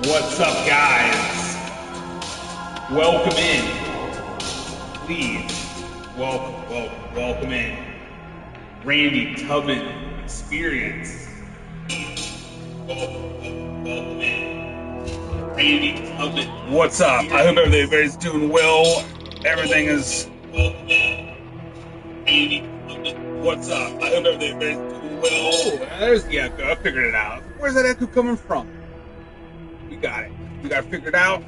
What's up, guys? Welcome in. Please, welcome in. Randy Tubman Experience. Welcome in. Randy Tubman. What's up? I hope everybody's doing well. Everything is. Welcome in. Randy Tubman. What's up? I hope everybody's doing well. Oh, there's the echo. I figured it out. Where's that echo coming from? We got it. We got it figured out.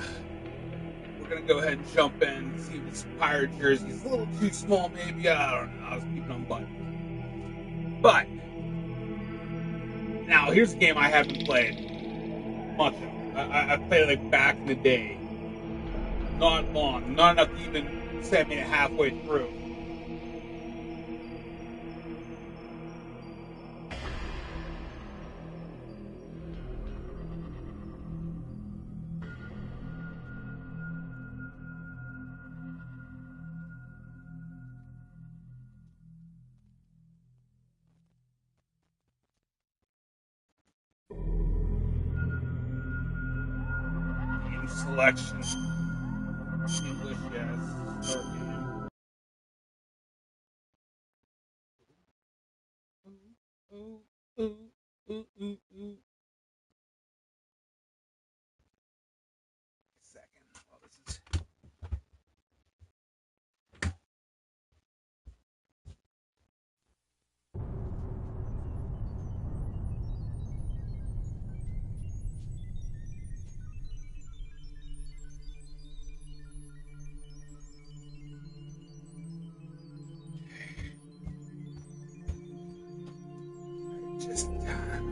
We're going to go ahead and jump in, see if this Pirate jersey is a little too small, maybe. I don't know. I was keeping on button. But, now, here's a game I haven't played much of. I played it like back in the day. Not long. Not enough to even say I made it halfway through. Selection. English, yes. Start game. Second. Oh, this is. Just time.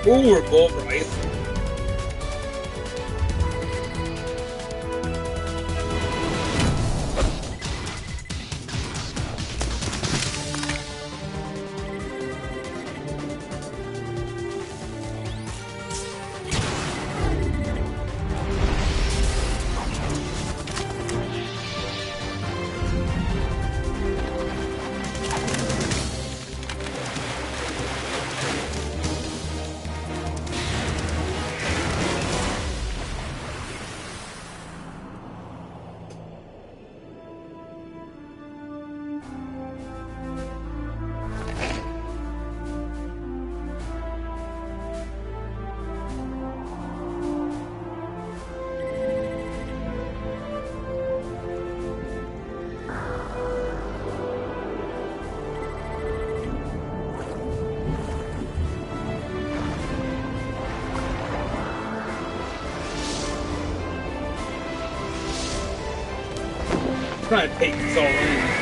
Ooh, revolver ice. Trying to take this all in.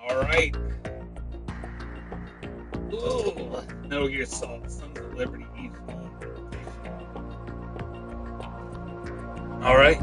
Alright. Ooh. Metal Gear Solid, Sons of Liberty, East Alright.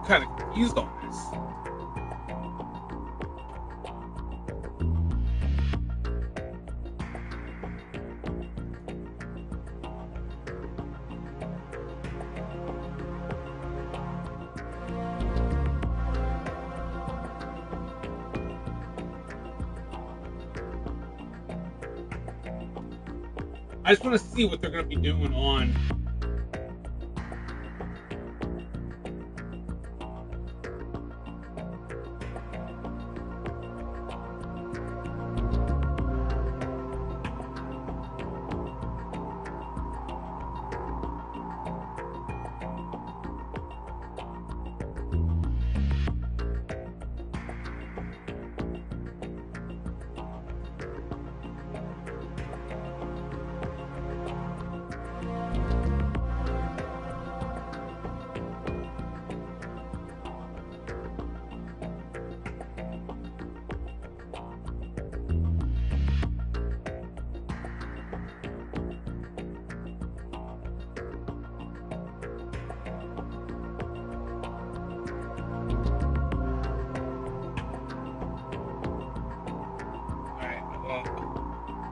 Kind of confused on this. I just want to see what they're going to be doing on.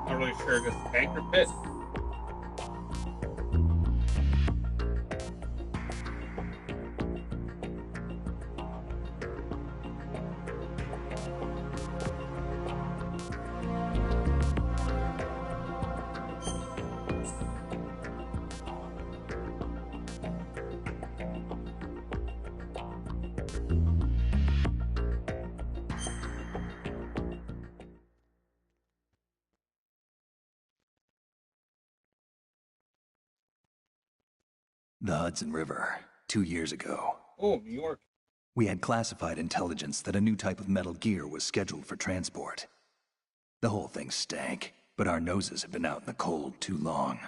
Not really sure. This anchor pit. The Hudson River, 2 years ago. Oh, New York. We had classified intelligence that a new type of metal gear was scheduled for transport. The whole thing stank, but our noses have been out in the cold too long.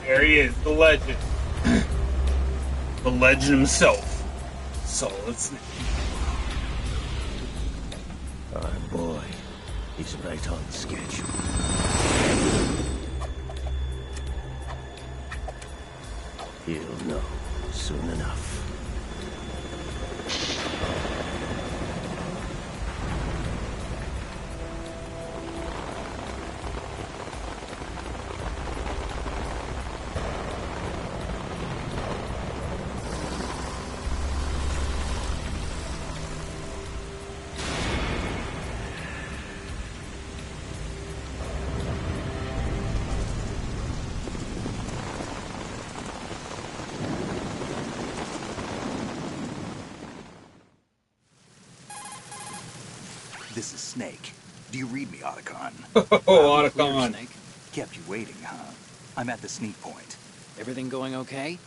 There he is, the legend. The legend himself. Solid Snake. Our boy is right on schedule. He'll know soon enough. This is Snake. Do you read me, Otacon? Oh, Clear, Otacon. Snake. Kept you waiting, huh? I'm at the sneak point. Everything going okay?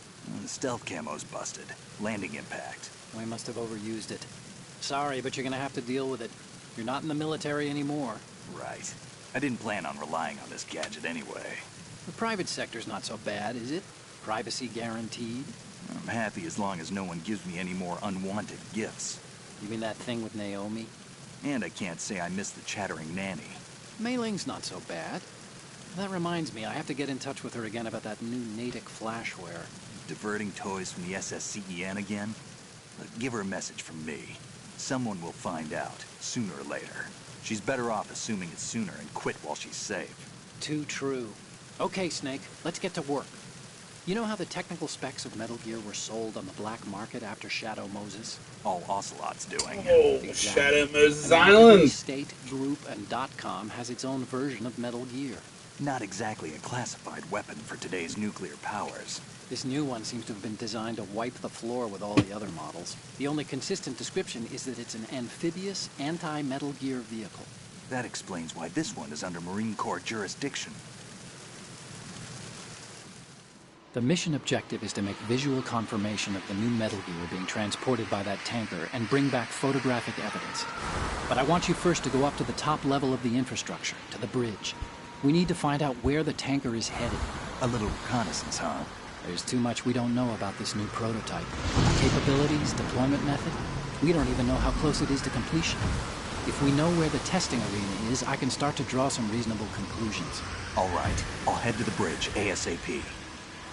The stealth camo's busted. Landing impact. We must have overused it. Sorry, but you're gonna have to deal with it. You're not in the military anymore. Right. I didn't plan on relying on this gadget anyway. The private sector's not so bad, is it? Privacy guaranteed? I'm happy as long as no one gives me any more unwanted gifts. You mean that thing with Naomi? And I can't say I miss the chattering nanny. Mei Ling's not so bad. That reminds me, I have to get in touch with her again about that new Natick flashware. Diverting toys from the SSCEN again? Look, give her a message from me. Someone will find out, sooner or later. She's better off assuming it sooner and quit while she's safe. Too true. Okay, Snake, let's get to work. You know how the technical specs of Metal Gear were sold on the black market after Shadow Moses? All Ocelot's doing. Oh, Exactly. Shadow Moses And every Island. state, group, and .com has its own version of Metal Gear. Not exactly a classified weapon for today's nuclear powers. This new one seems to have been designed to wipe the floor with all the other models. The only consistent description is that it's an amphibious, anti-Metal Gear vehicle. That explains why this one is under Marine Corps jurisdiction. The mission objective is to make visual confirmation of the new Metal Gear being transported by that tanker and bring back photographic evidence. But I want you first to go up to the top level of the infrastructure, to the bridge. We need to find out where the tanker is headed. A little reconnaissance, huh? There's too much we don't know about this new prototype. Capabilities, deployment method. We don't even know how close it is to completion. If we know where the testing arena is, I can start to draw some reasonable conclusions. All right, I'll head to the bridge ASAP.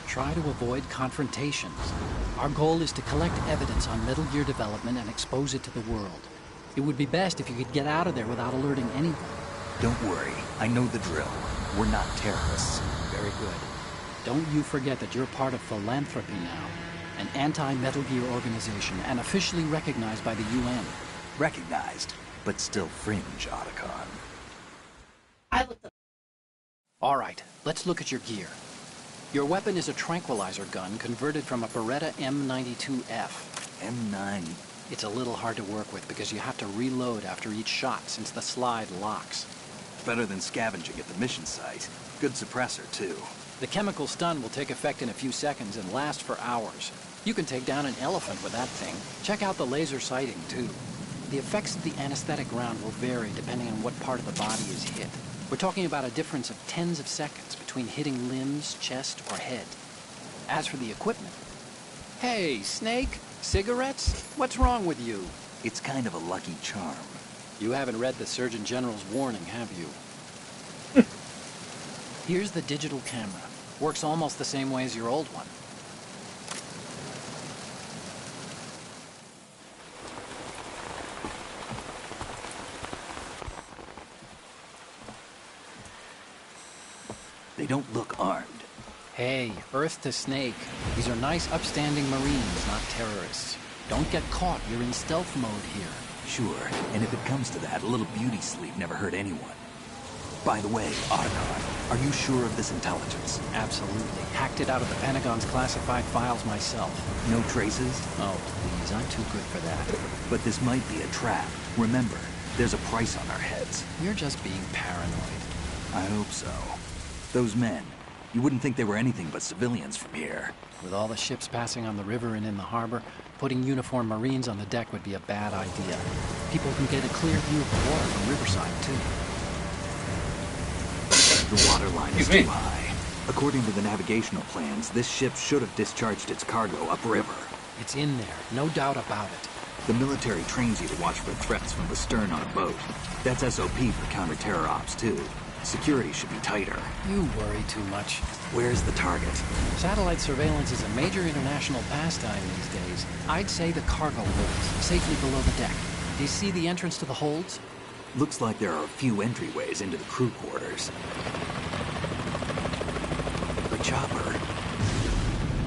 Try to avoid confrontations. Our goal is to collect evidence on Metal Gear development and expose it to the world. It would be best if you could get out of there without alerting anyone. Don't worry, I know the drill. We're not terrorists. Very good. Don't you forget that you're part of Philanthropy now, an anti-Metal Gear organization and officially recognized by the UN. Recognized, but still fringe, Otacon. All right, let's look at your gear. Your weapon is a tranquilizer gun converted from a Beretta M92F. M9. It's a little hard to work with because you have to reload after each shot since the slide locks. Better than scavenging at the mission site. Good suppressor, too. The chemical stun will take effect in a few seconds and last for hours. You can take down an elephant with that thing. Check out the laser sighting, too. The effects of the anesthetic round will vary depending on what part of the body is hit. We're talking about a difference of tens of seconds between hitting limbs, chest, or head. As for the equipment... Hey, Snake? Cigarettes? What's wrong with you? It's kind of a lucky charm. You haven't read the Surgeon General's warning, have you? Here's the digital camera. Works almost the same way as your old one. They don't look armed. Hey, Earth to Snake. These are nice, upstanding Marines, not terrorists. Don't get caught. You're in stealth mode here. Sure, and if it comes to that, a little beauty sleep never hurt anyone. By the way, Otacon, are you sure of this intelligence? Absolutely. Hacked it out of the Pentagon's classified files myself. No traces? Oh, please, I'm too good for that. But this might be a trap. Remember, there's a price on our heads. You're just being paranoid. I hope so. Those men, you wouldn't think they were anything but civilians from here. With all the ships passing on the river and in the harbor, putting uniformed Marines on the deck would be a bad idea. People can get a clear view of the water from Riverside, too. The water line is Excuse me. too high. According to the navigational plans, this ship should have discharged its cargo upriver. It's in there, no doubt about it. The military trains you to watch for threats from the stern on a boat. That's SOP for counter-terror ops, too. Security should be tighter. You worry too much. Where's the target? Satellite surveillance is a major international pastime these days. I'd say the cargo holds, safely below the deck. Do you see the entrance to the holds? Looks like there are a few entryways into the crew quarters. The chopper.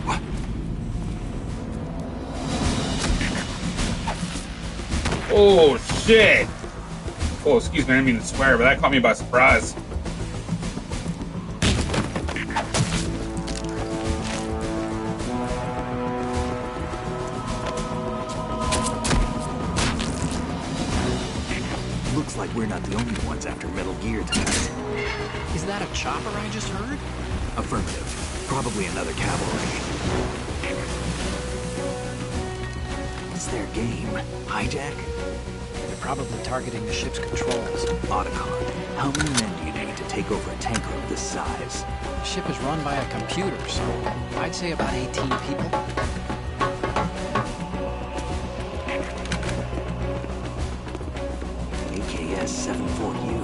What? Oh, shit! Oh, excuse me, I didn't mean to swear, but that caught me by surprise. Looks like we're not the only ones after Metal Gear tonight. Is that a chopper I just heard? Affirmative. Probably another cavalry. What's their game? Hijack? They're probably targeting the ship's controls. Otacon, how many men do you need to take over a tanker of this size? The ship is run by a computer, so I'd say about 18 people. AKS-74U.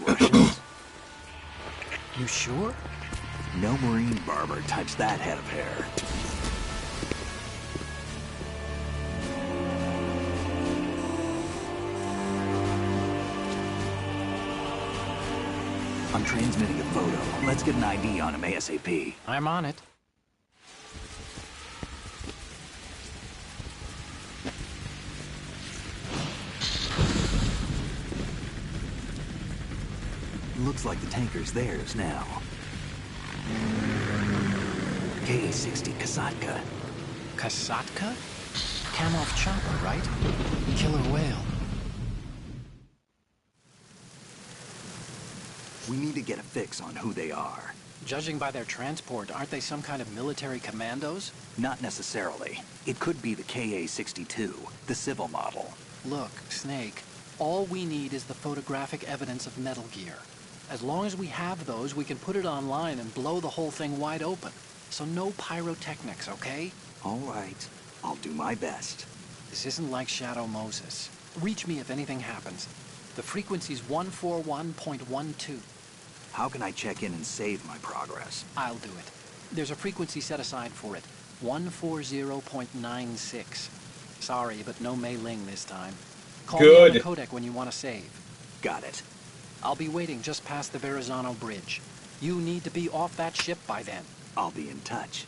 Russians? You sure? No Marine barber touched that head of hair. I'm transmitting a photo. Let's get an ID on him ASAP. I'm on it. Looks like the tanker's theirs now. KA-60 Kasatka. Kasatka? Kamov chopper, right? Killer whale. We need to get a fix on who they are. Judging by their transport, aren't they some kind of military commandos? Not necessarily. It could be the KA-62, the civil model. Look, Snake, all we need is the photographic evidence of Metal Gear. As long as we have those, we can put it online and blow the whole thing wide open. So no pyrotechnics, okay? All right. I'll do my best. This isn't like Shadow Moses. Reach me if anything happens. The frequency's 141.12. How can I check in and save my progress? I'll do it. There's a frequency set aside for it. 140.96. Sorry, but no Mei Ling this time. Call me on the codec when you want to save. Got it. I'll be waiting just past the Verrazano Bridge. You need to be off that ship by then. I'll be in touch.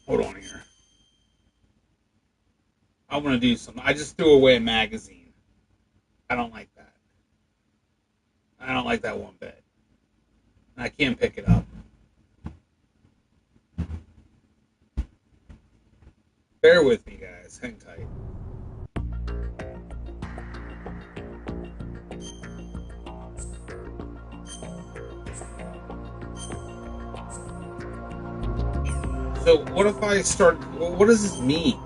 Hold on here. I want to do something. I just threw away a magazine. I don't like that. I don't like that one bit. And I can't pick it up. Bear with me, guys. Hang tight. So what if I start... What does this mean?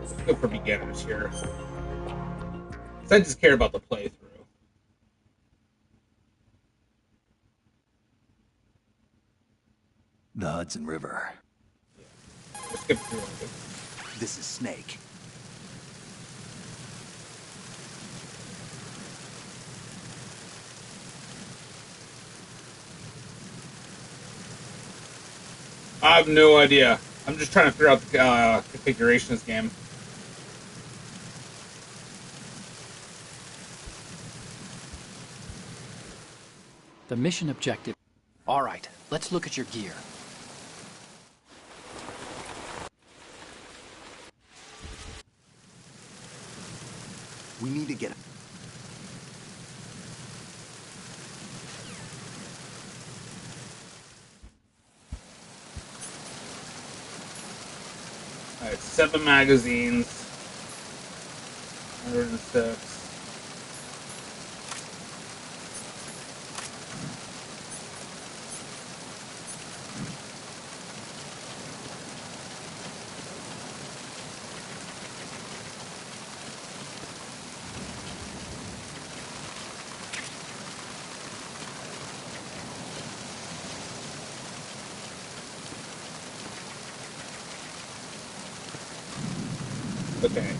Let's go for beginners here. 'Cause I just care about the playthrough. The Hudson River. Let's skip through it. This is Snake. I have no idea. I'm just trying to figure out the configuration of this game. The mission objective. All right, let's look at your gear. We need to get... Alright, 7 magazines. 106. Okay.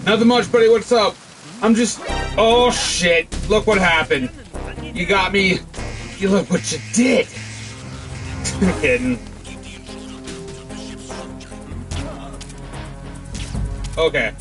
Nothing much, buddy. What's up? I'm just... Oh, shit. Look what happened. You got me. You look what you did. I'm kidding. Okay.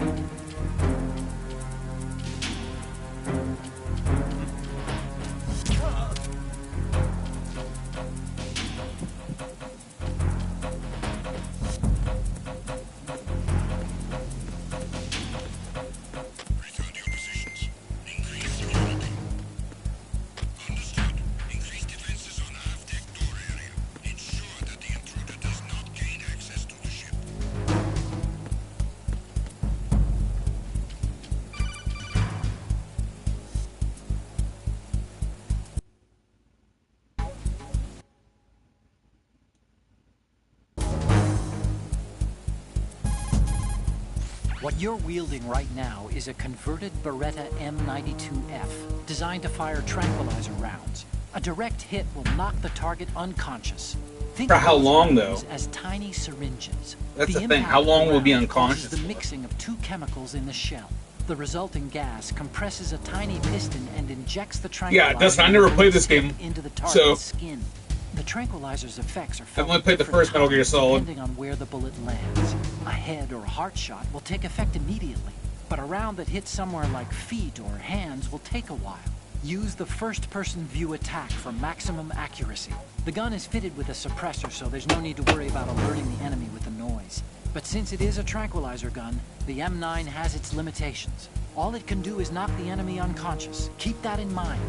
What you're wielding right now is a converted Beretta M92F, designed to fire tranquilizer rounds. A direct hit will knock the target unconscious. Think For how of those long, rounds though? as tiny syringes. That's the thing. impact How long of the will be round unconscious causes the for? mixing of two chemicals in the shell. The resulting gas compresses a tiny piston and injects the tranquilizer. Yeah, Dustin, I never played this game, into the so target's skin. The tranquilizer's effects are felt I've only played the different first Metal Gear times, Solid. depending on where the bullet lands. A head or heart shot will take effect immediately, but a round that hits somewhere like feet or hands will take a while. Use the first-person view attack for maximum accuracy. The gun is fitted with a suppressor, so there's no need to worry about alerting the enemy with the noise. But since it is a tranquilizer gun, the M9 has its limitations. All it can do is knock the enemy unconscious. Keep that in mind.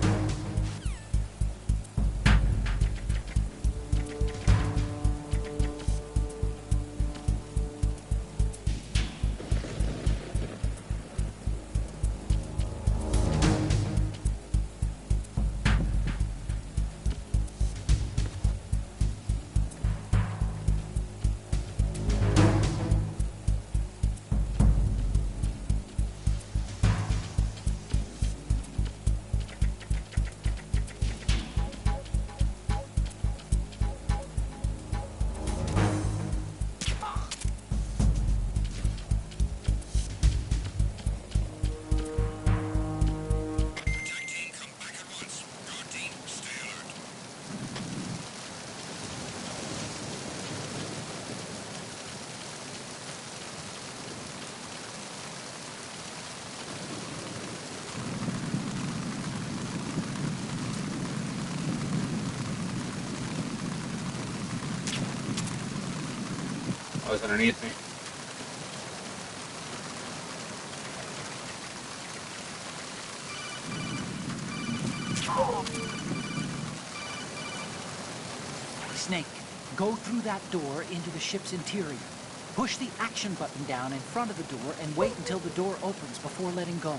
noise underneath me. Snake, go through that door into the ship's interior. Push the action button down in front of the door and wait until the door opens before letting go.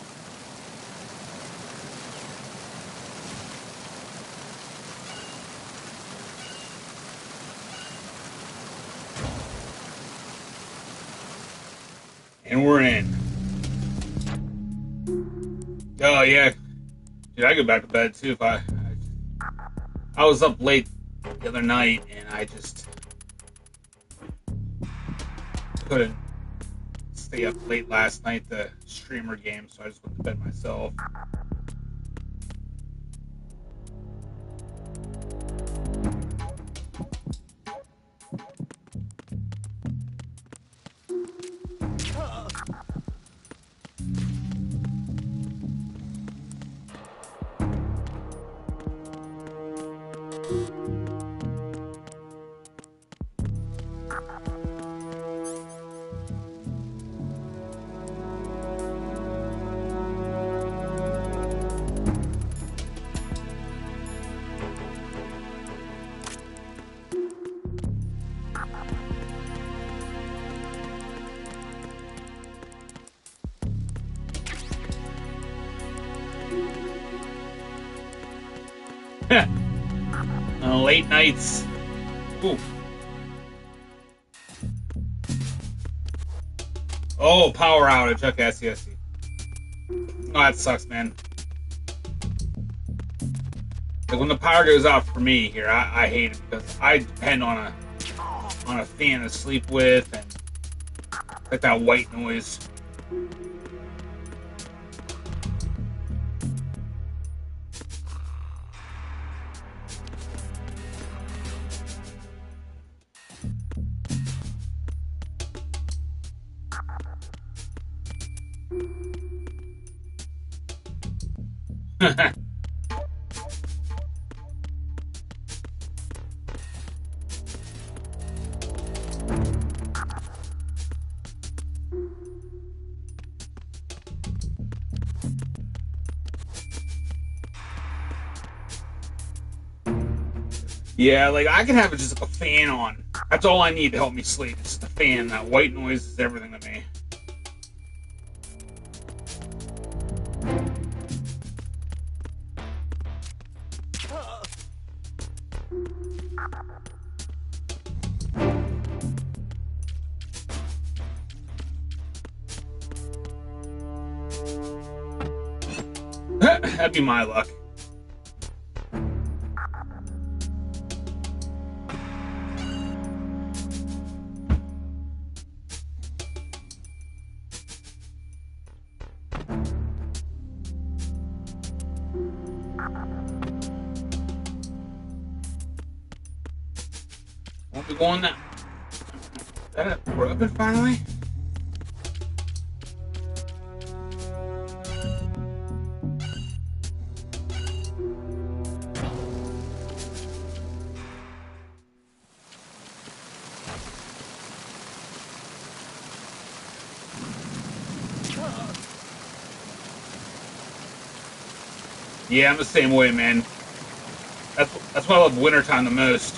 And we're in. Oh yeah, dude, I go back to bed too if I was up late the other night and I just couldn't stay up late last night the streamer game, so I just went to bed myself. Late nights. Oof. Oh, power outage. Okay, I see. Oh, that sucks, man. Like when the power goes out for me here, I hate it because I depend on a fan to sleep with and like that white noise. Yeah, like I can have just a fan on. That's all I need to help me sleep. It's the fan. That white noise is everything to me. That'd be my luck. Won't be going now. We're open finally? Yeah, I'm the same way, man. That's why I love wintertime the most.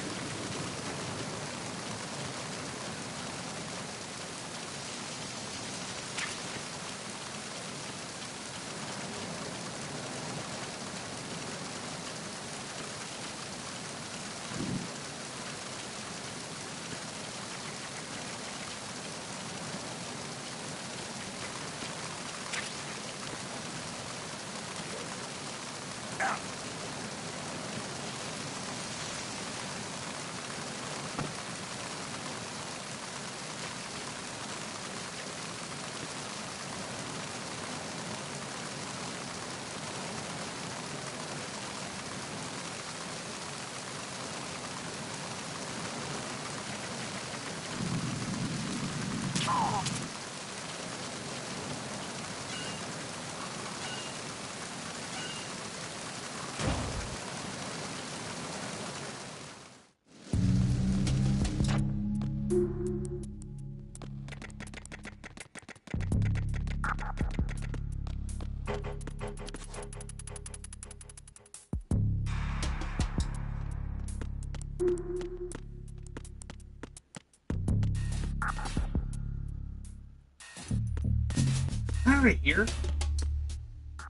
Right here.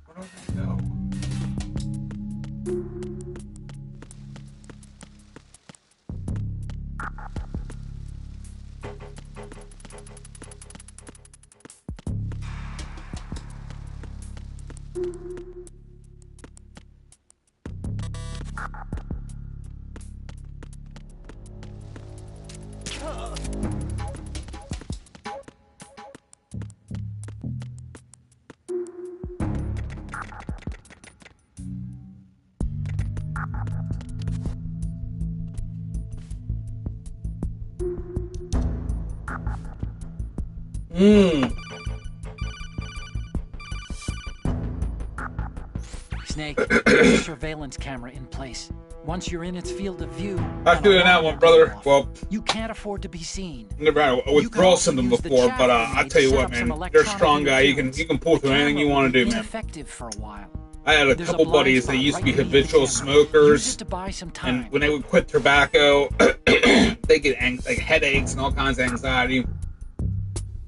Where do I go? Snake, put the surveillance camera in place. Once you're in its field of view... Not doing that one, brother. Well, you can't afford to be seen. Never had a withdrawal symptom before, but I tell you what, man, you're a strong guy. You can pull through anything you want to do, man. Ineffective for a while. I had a couple buddies that used to be habitual smokers, and when they would quit tobacco, they get like headaches and all kinds of anxiety.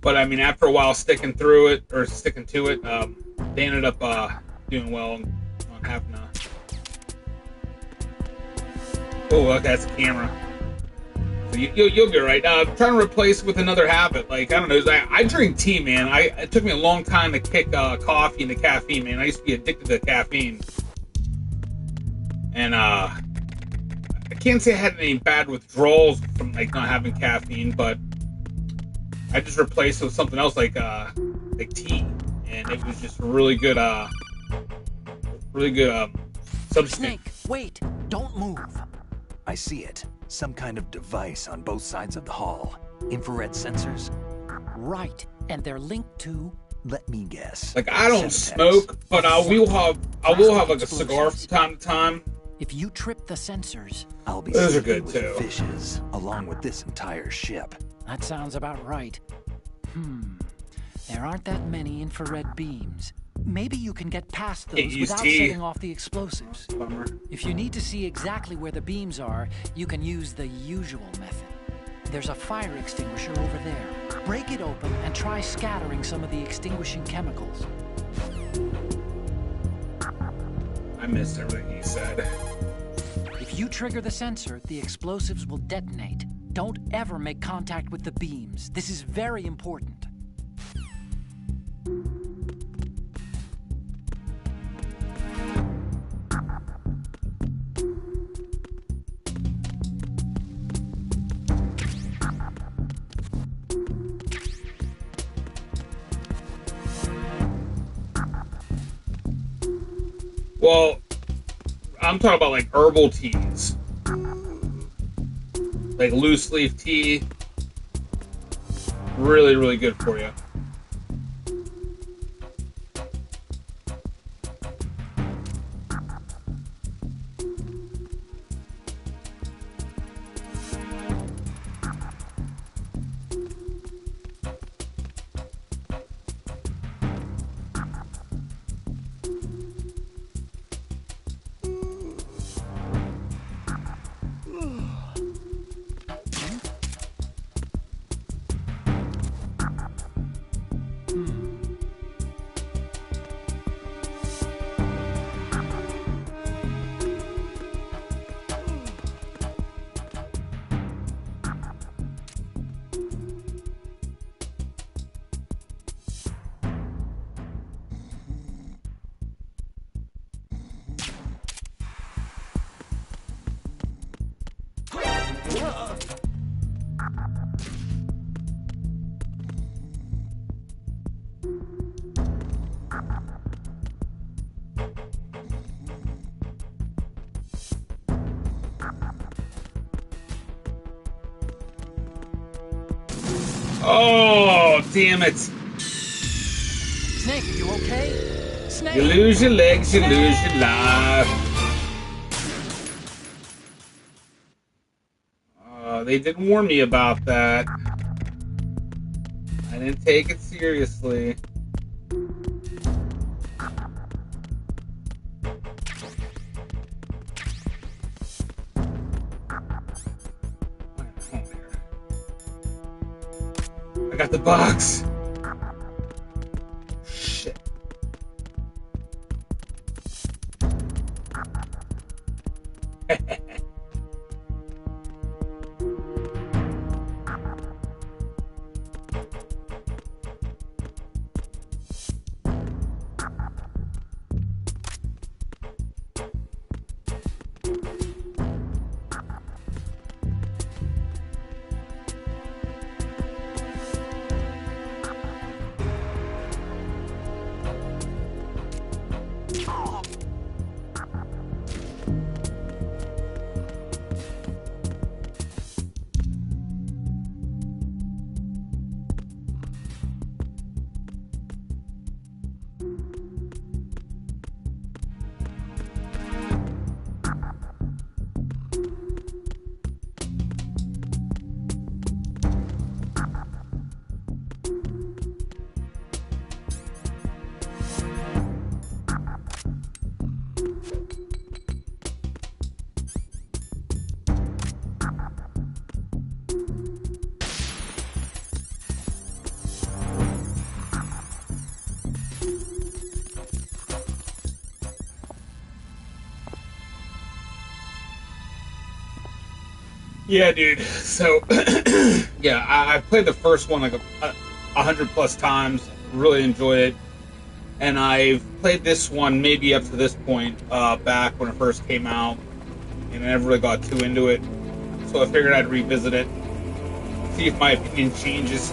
But I mean, after a while sticking to it, they ended up doing well on having a... Oh, look, that's the camera. So you'll be right. I'm trying to replace it with another habit. Like, I don't know, I drink tea, man. It took me a long time to kick coffee into caffeine, man. I used to be addicted to caffeine. And I can't say I had any bad withdrawals from like not having caffeine, but I just replaced it with something else like tea, and it was just really good substance. Snake, wait, don't move. I see it. Some kind of device on both sides of the hall. Infrared sensors? Right, and they're linked to... Let me guess. Like, I don't smoke, but I will have like a cigar from time to time. If you trip the sensors... I'll be Those are safe good with too. Fishes, along with this entire ship. That sounds about right. There aren't that many infrared beams. Maybe you can get past those without setting off the explosives. Bummer. If you need to see exactly where the beams are, you can use the usual method. There's a fire extinguisher over there. Break it open and try scattering some of the extinguishing chemicals. I missed everything he said. If you trigger the sensor, the explosives will detonate. Don't ever make contact with the beams. This is very important. Well, I'm talking about like herbal teas. Like loose leaf tea. Really, really good for you. Oh, damn it. Snake, are you okay? Snake! You lose your legs, you lose your life. They didn't warn me about that. I didn't take it seriously. I got the box. Shit. Yeah, dude. So, yeah, I played the first one like 100+ times. Really enjoyed it, and I've played this one maybe up to this point back when it first came out, and I never really got too into it. So I figured I'd revisit it, see if my opinion changes.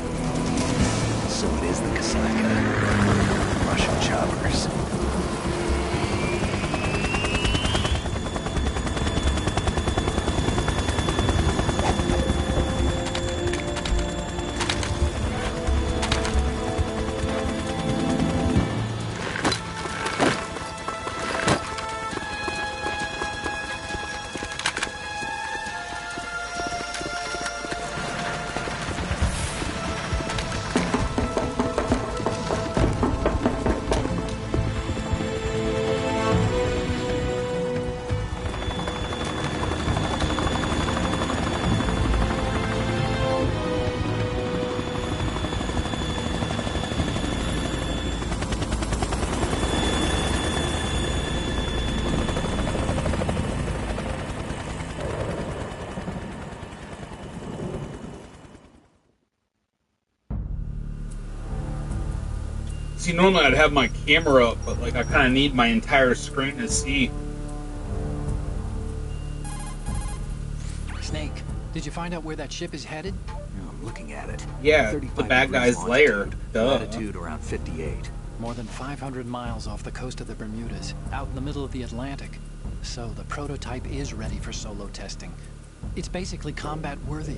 So it is the Kasaka. Russian choppers. See, normally I'd have my camera up, but like I kind of need my entire screen to see. Snake, did you find out where that ship is headed? I'm looking at it. Yeah, the 35 bad degrees guy's lair. longitude, Duh. latitude around 58. More than 500 miles off the coast of the Bermudas, out in the middle of the Atlantic. So the prototype is ready for solo testing. It's basically combat worthy.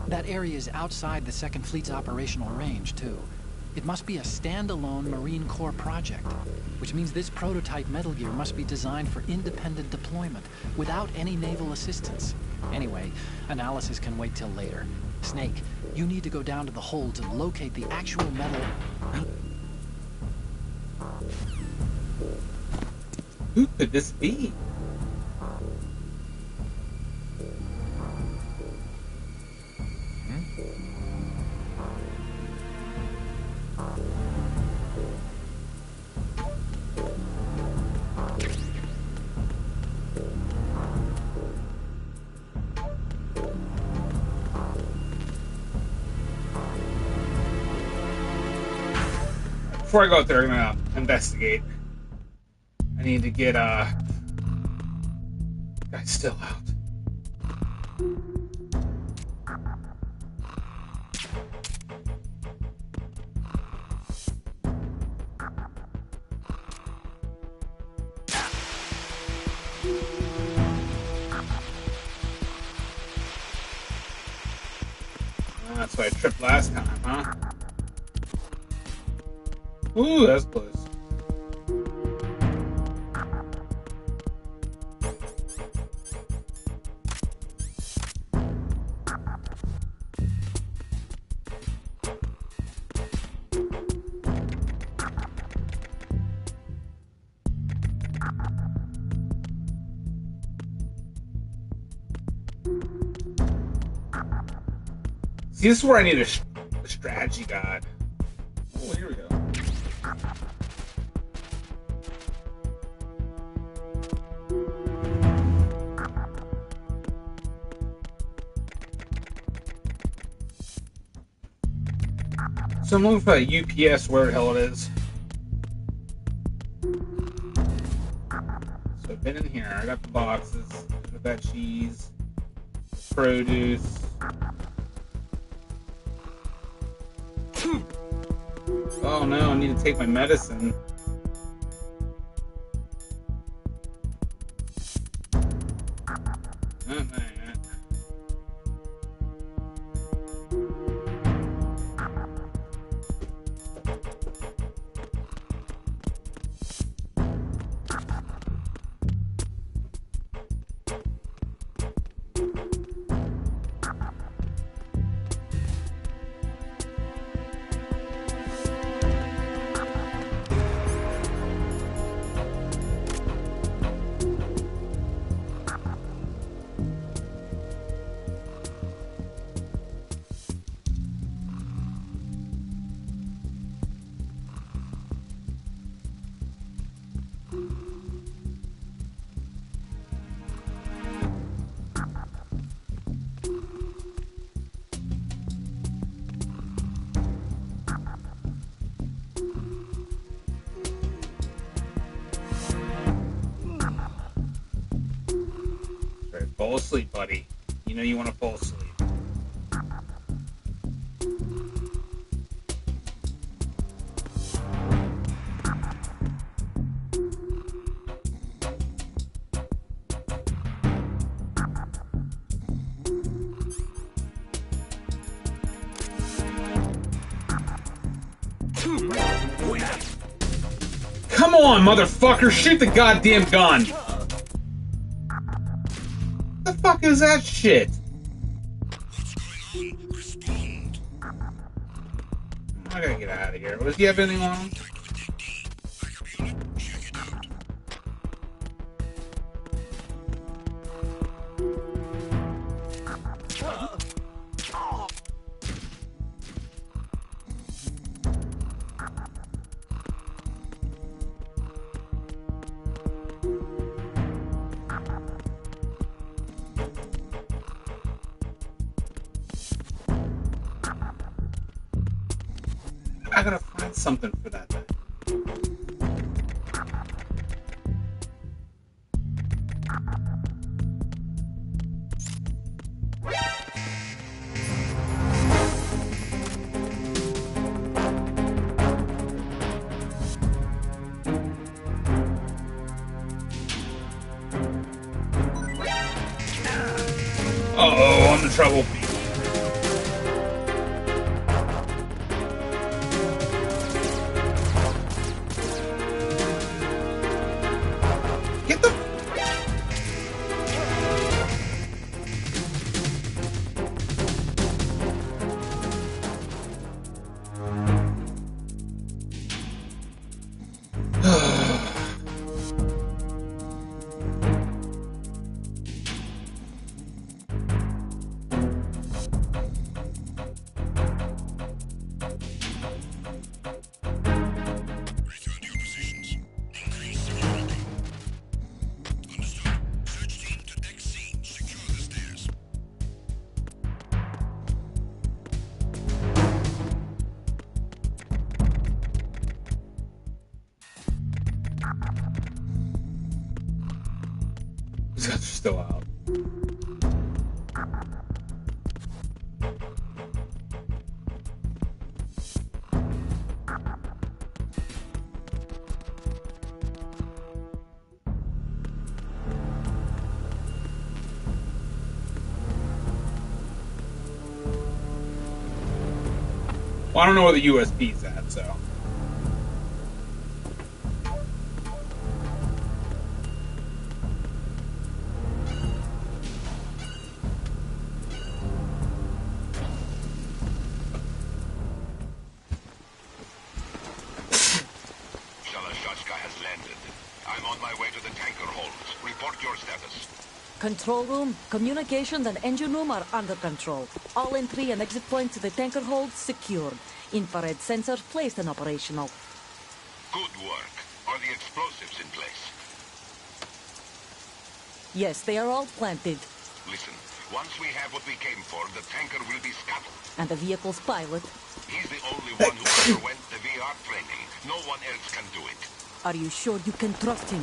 That area is outside the Second Fleet's operational range, too. It must be a standalone Marine Corps project, which means this prototype Metal Gear must be designed for independent deployment, without any naval assistance. Anyway, analysis can wait till later. Snake, you need to go down to the holds and locate the actual metal... Who could this be? Before I go out there, I'm gonna investigate. I need to get guys still out. Oh, that's why I tripped last time, huh? Ooh, that's close. See, this is where I need a Strategy guide. Oh, here we go. So I'm looking for a UPS, where the hell it is. So I've been in here. I got the boxes. I got that cheese, produce. Oh no, I need to take my medicine. Not that. Fall asleep, buddy. You know you want to fall asleep. Come on, motherfucker! Shoot the goddamn gun! What the fuck is that shit? I gotta get out of here. Does he have anything on him? I gotta find something for that thing. Uh-oh, I'm in trouble. These guys are still out. Well, I don't know where the USB's at, so. Control room, communications and engine room are under control. All entry and exit points to the tanker hold secured. Infrared sensors placed and operational. Good work. Are the explosives in place? Yes, they are all planted. Listen, once we have what we came for, the tanker will be scuttled. And the vehicle's pilot. He's the only one who underwent the VR training. No one else can do it. Are you sure you can trust him?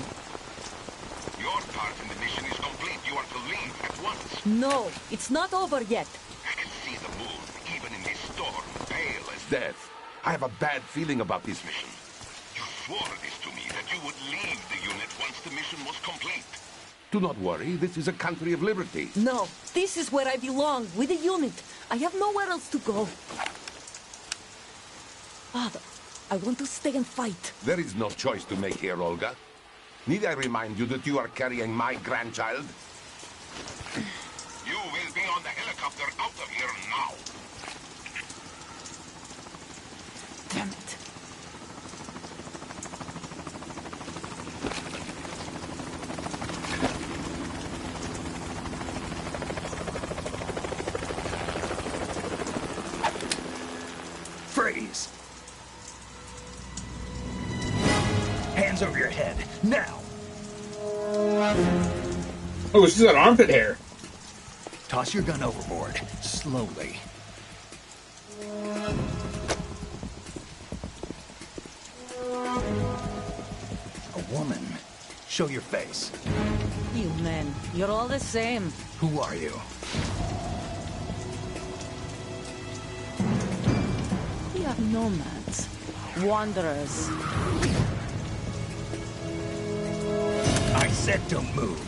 Your part in the mission is complete. You are to leave at once. No, it's not over yet. I can see the moon, even in this storm, pale as death. I have a bad feeling about this mission. You swore this to me, that you would leave the unit once the mission was complete. Do not worry, this is a country of liberty. No, this is where I belong, with the unit. I have nowhere else to go. Father, I want to stay and fight. There is no choice to make here, Olga. Need I remind you that you are carrying my grandchild? You will be on the helicopter out of here now. Damn it. Freeze! Hands over your head, now! Oh, she's got armpit hair. Toss your gun overboard, slowly. A woman. Show your face. You men, you're all the same. Who are you? We are nomads. Wanderers. I said don't move.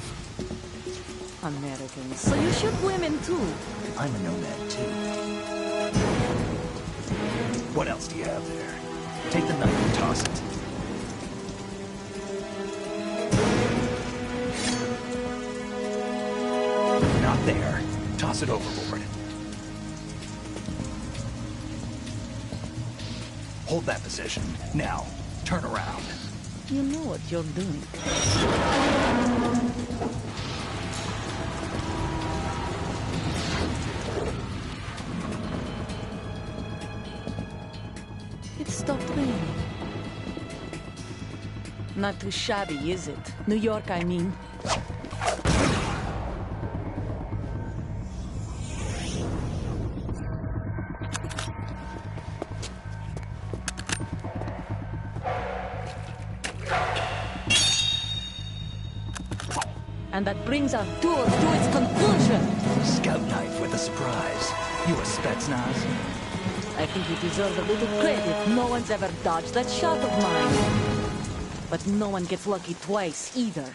Americans. So you shoot women too. I'm a nomad too. What else do you have there? Take the knife and toss it. Not there. Toss it overboard. Hold that position. Now, turn around. You know what you're doing. It stopped raining. Not too shabby, is it? New York, I mean. And that brings our tour to its conclusion. Scout knife with a surprise. You a Spetsnaz? I think you deserve a little credit. No one's ever dodged that shot of mine. But no one gets lucky twice, either.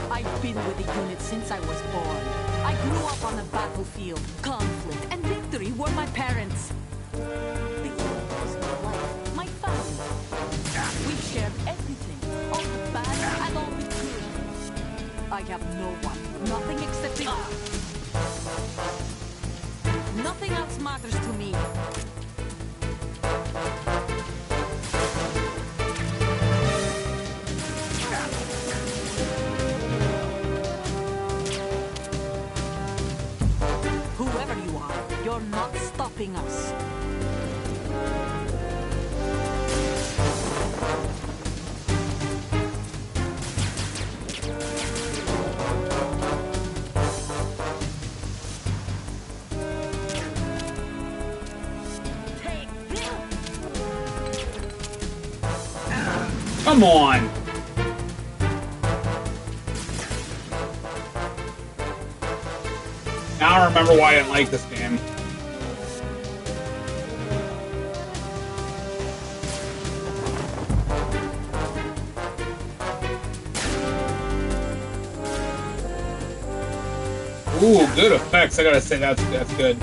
I've been with the unit since I was born. I grew up on the battlefield. Conflict and victory were my parents. The unit was my life, my family. We shared everything, all the bad and all the good. I have no one, nothing except the Nothing else matters to me. Whoever you are, you're not stopping us. Come on! Now I remember why I didn't like this game. Ooh, good effects. I gotta say that's good.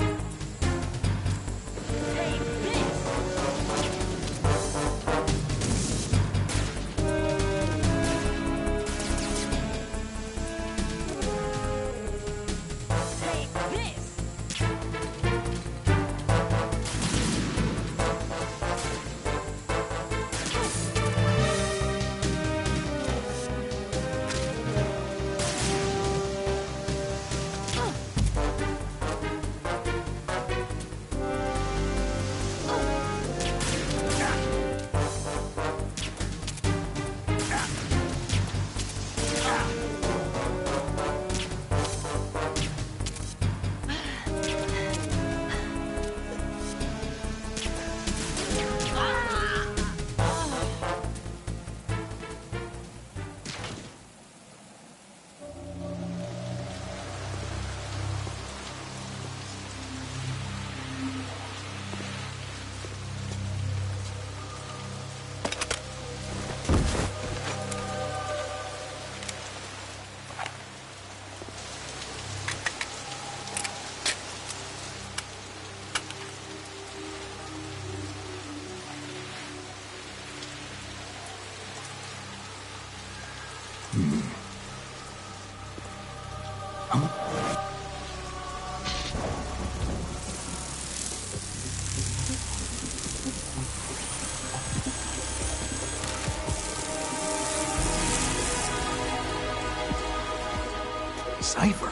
cipher.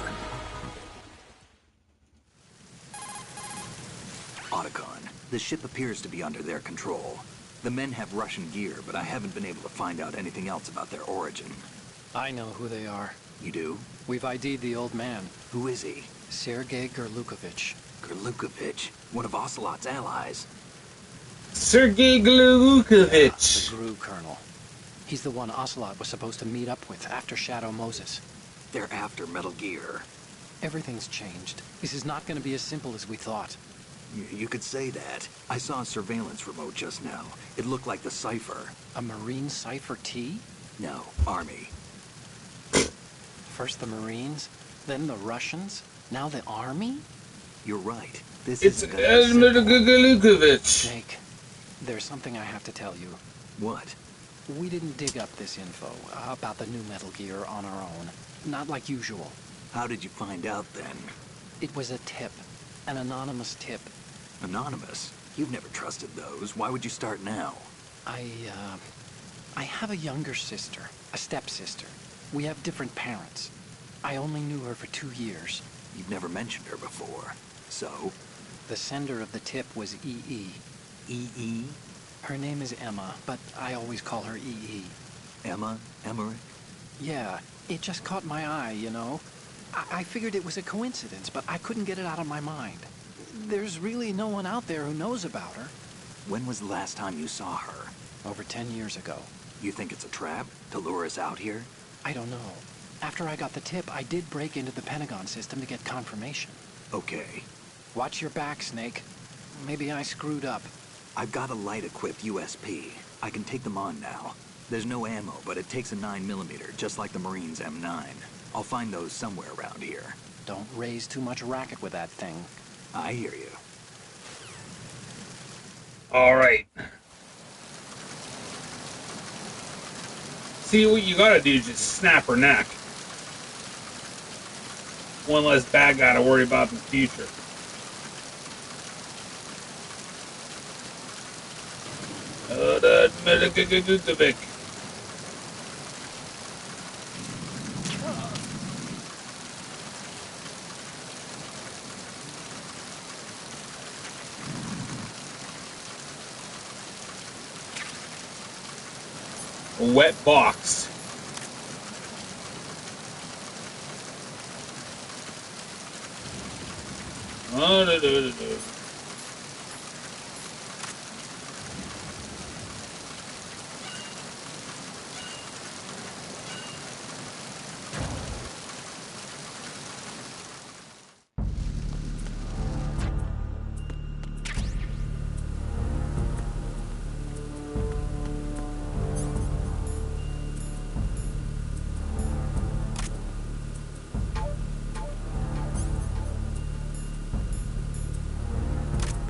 Otacon, the ship appears to be under their control. The men have Russian gear, but I haven't been able to find out anything else about their origin. I know who they are. You do? We've ID'd the old man, Who is he? Sergei Gerlukovich. Gerlukovich, one of Ocelot's allies. Sergei The Gerlukovich. GRU Colonel. He's the one Ocelot was supposed to meet up with after Shadow Moses. They're after Metal Gear. Everything's changed. This is not going to be as simple as we thought. You could say that. I saw a surveillance remote just now. It looked like the cipher. A Marine Cipher T? No, Army. First the Marines, then the Russians, now the Army? You're right. This It's isn't gonna be simple. Gerlukovich. Snake, there's something I have to tell you. What? We didn't dig up this info about the new Metal Gear on our own. Not like usual. How did you find out then? It was a tip. An anonymous tip. Anonymous? You've never trusted those. Why would you start now? I have a younger sister, a stepsister. We have different parents. I only knew her for 2 years. You've never mentioned her before. So? The sender of the tip was EE. E.E.? Her name is Emma, but I always call her EE. Emma? Emmerich? Yeah, it just caught my eye, you know? I figured it was a coincidence, but I couldn't get it out of my mind. There's really no one out there who knows about her. When was the last time you saw her? Over 10 years ago. You think it's a trap? To lure us out here? I don't know. After I got the tip, I did break into the Pentagon system to get confirmation. Okay. Watch your back, Snake. Maybe I screwed up. I've got a light-equipped USP. I can take them on now. There's no ammo, but it takes a 9mm, just like the Marines' M9. I'll find those somewhere around here. Don't raise too much racket with that thing. I hear you. All right. See, what you gotta do is just snap her neck. One less bad guy to worry about in the future. A wet box.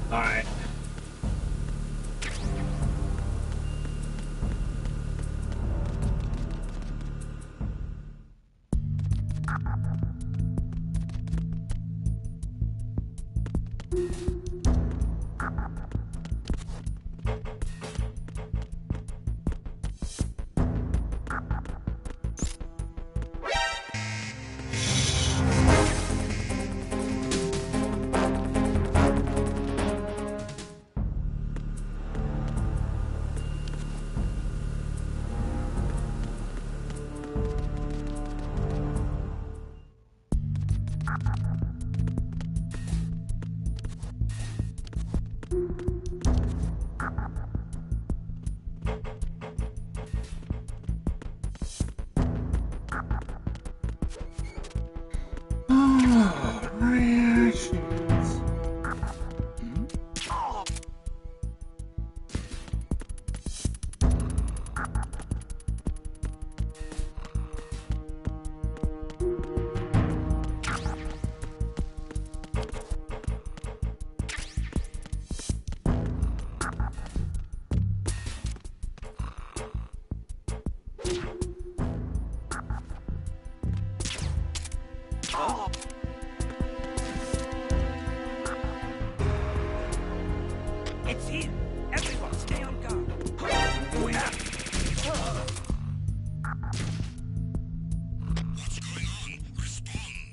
Alright. It's him! Everyone stay on guard! What's going on? Respond.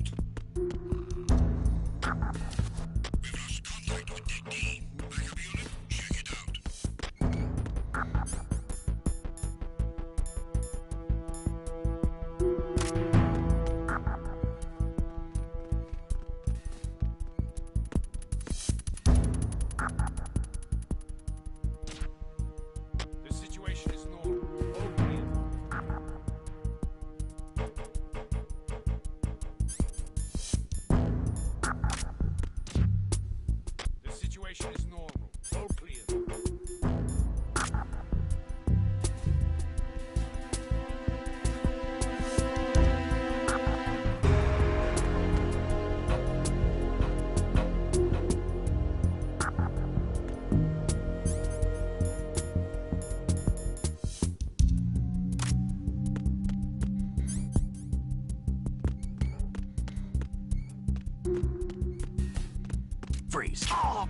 freeze.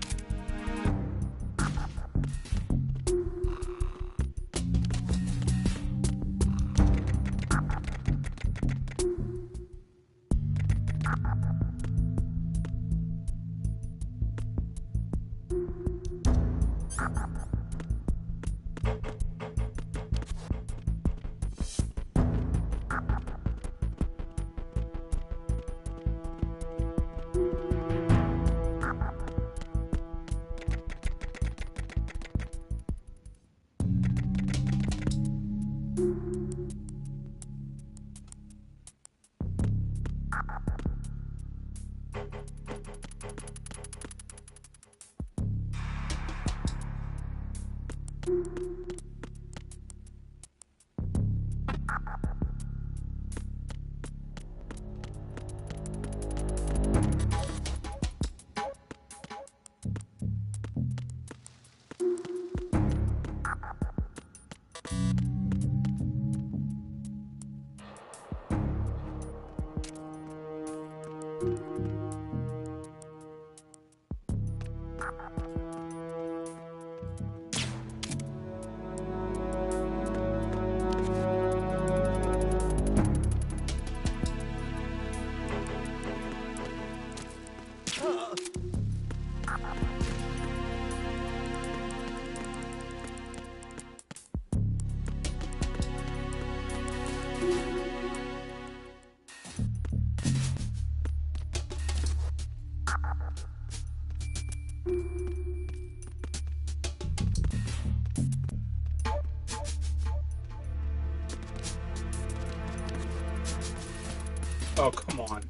Oh, come on.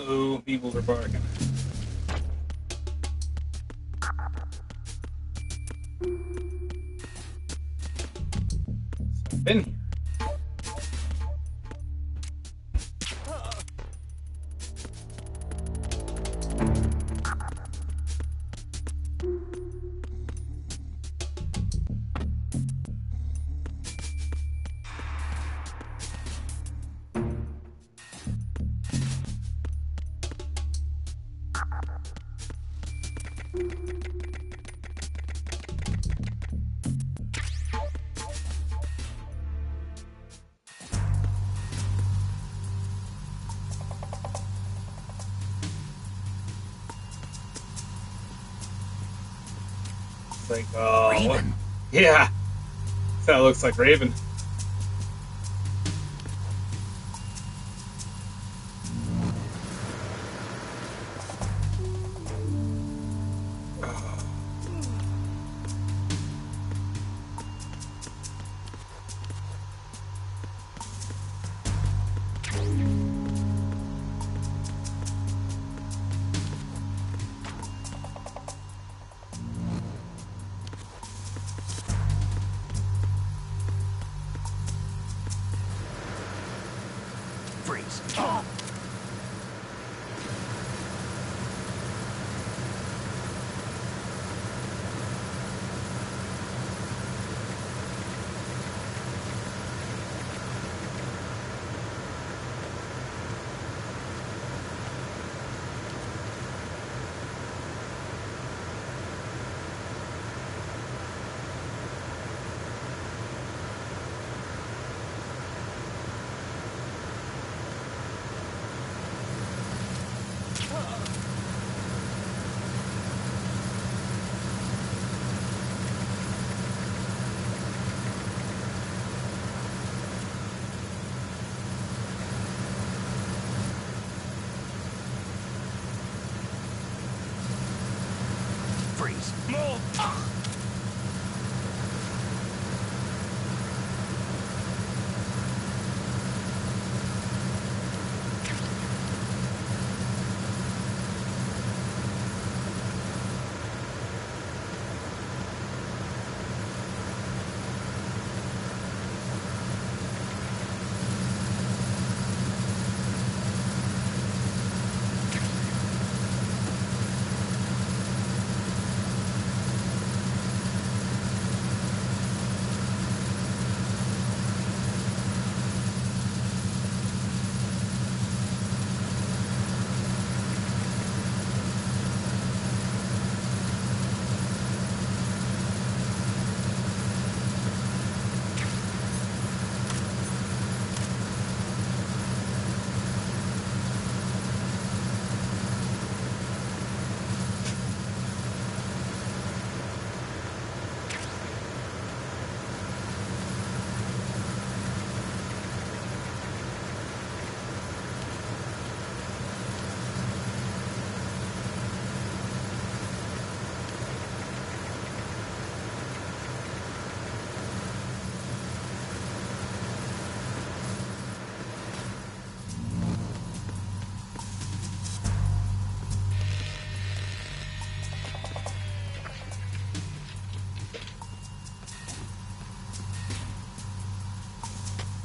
Uh-oh, people are barking. So I've been here. Like, Raven. what? Yeah. That looks like Raven. Freeze. Freeze! Move!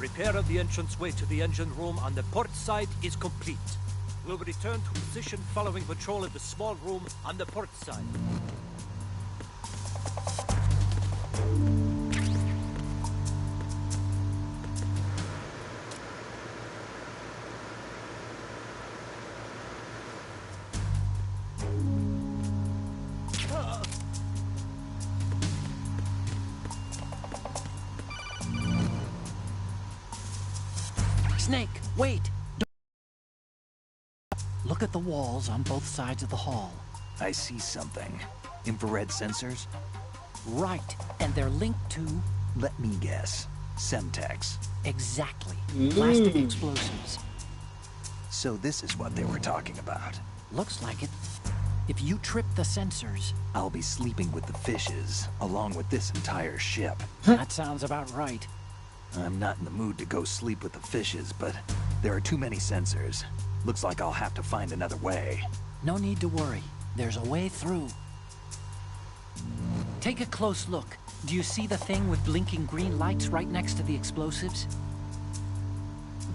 Repair of the entranceway to the engine room on the port side is complete. We'll return to position following patrol of the small room on the port side. Snake, wait! Look at the walls on both sides of the hall. I see something. Infrared sensors? Right, and they're linked to... Let me guess. Semtex. Exactly. Plastic explosives. So this is what they were talking about. Looks like it. If you trip the sensors... I'll be sleeping with the fishes, along with this entire ship. That sounds about right. I'm not in the mood to go sleep with the fishes, but there are too many sensors. Looks like I'll have to find another way. No need to worry. There's a way through. Take a close look. Do you see the thing with blinking green lights right next to the explosives?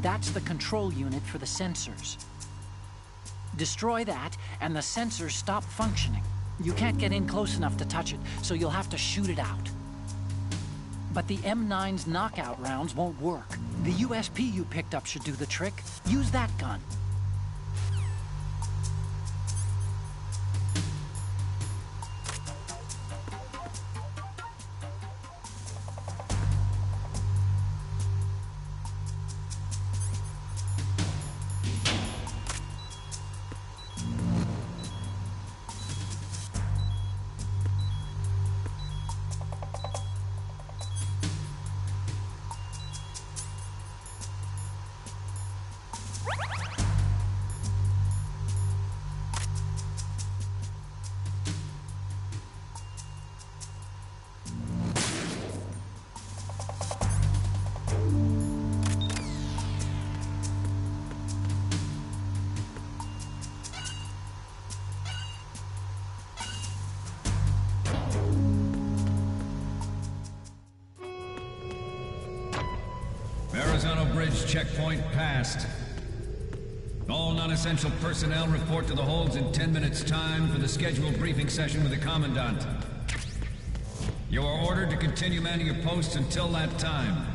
That's the control unit for the sensors. Destroy that, and the sensors stop functioning. You can't get in close enough to touch it, so you'll have to shoot it out. But the M9's knockout rounds won't work. The USP you picked up should do the trick. Use that gun. Verrazano Bridge checkpoint passed. All non-essential personnel report to the holds in 10 minutes' time for the scheduled briefing session with the Commandant. You are ordered to continue manning your posts until that time.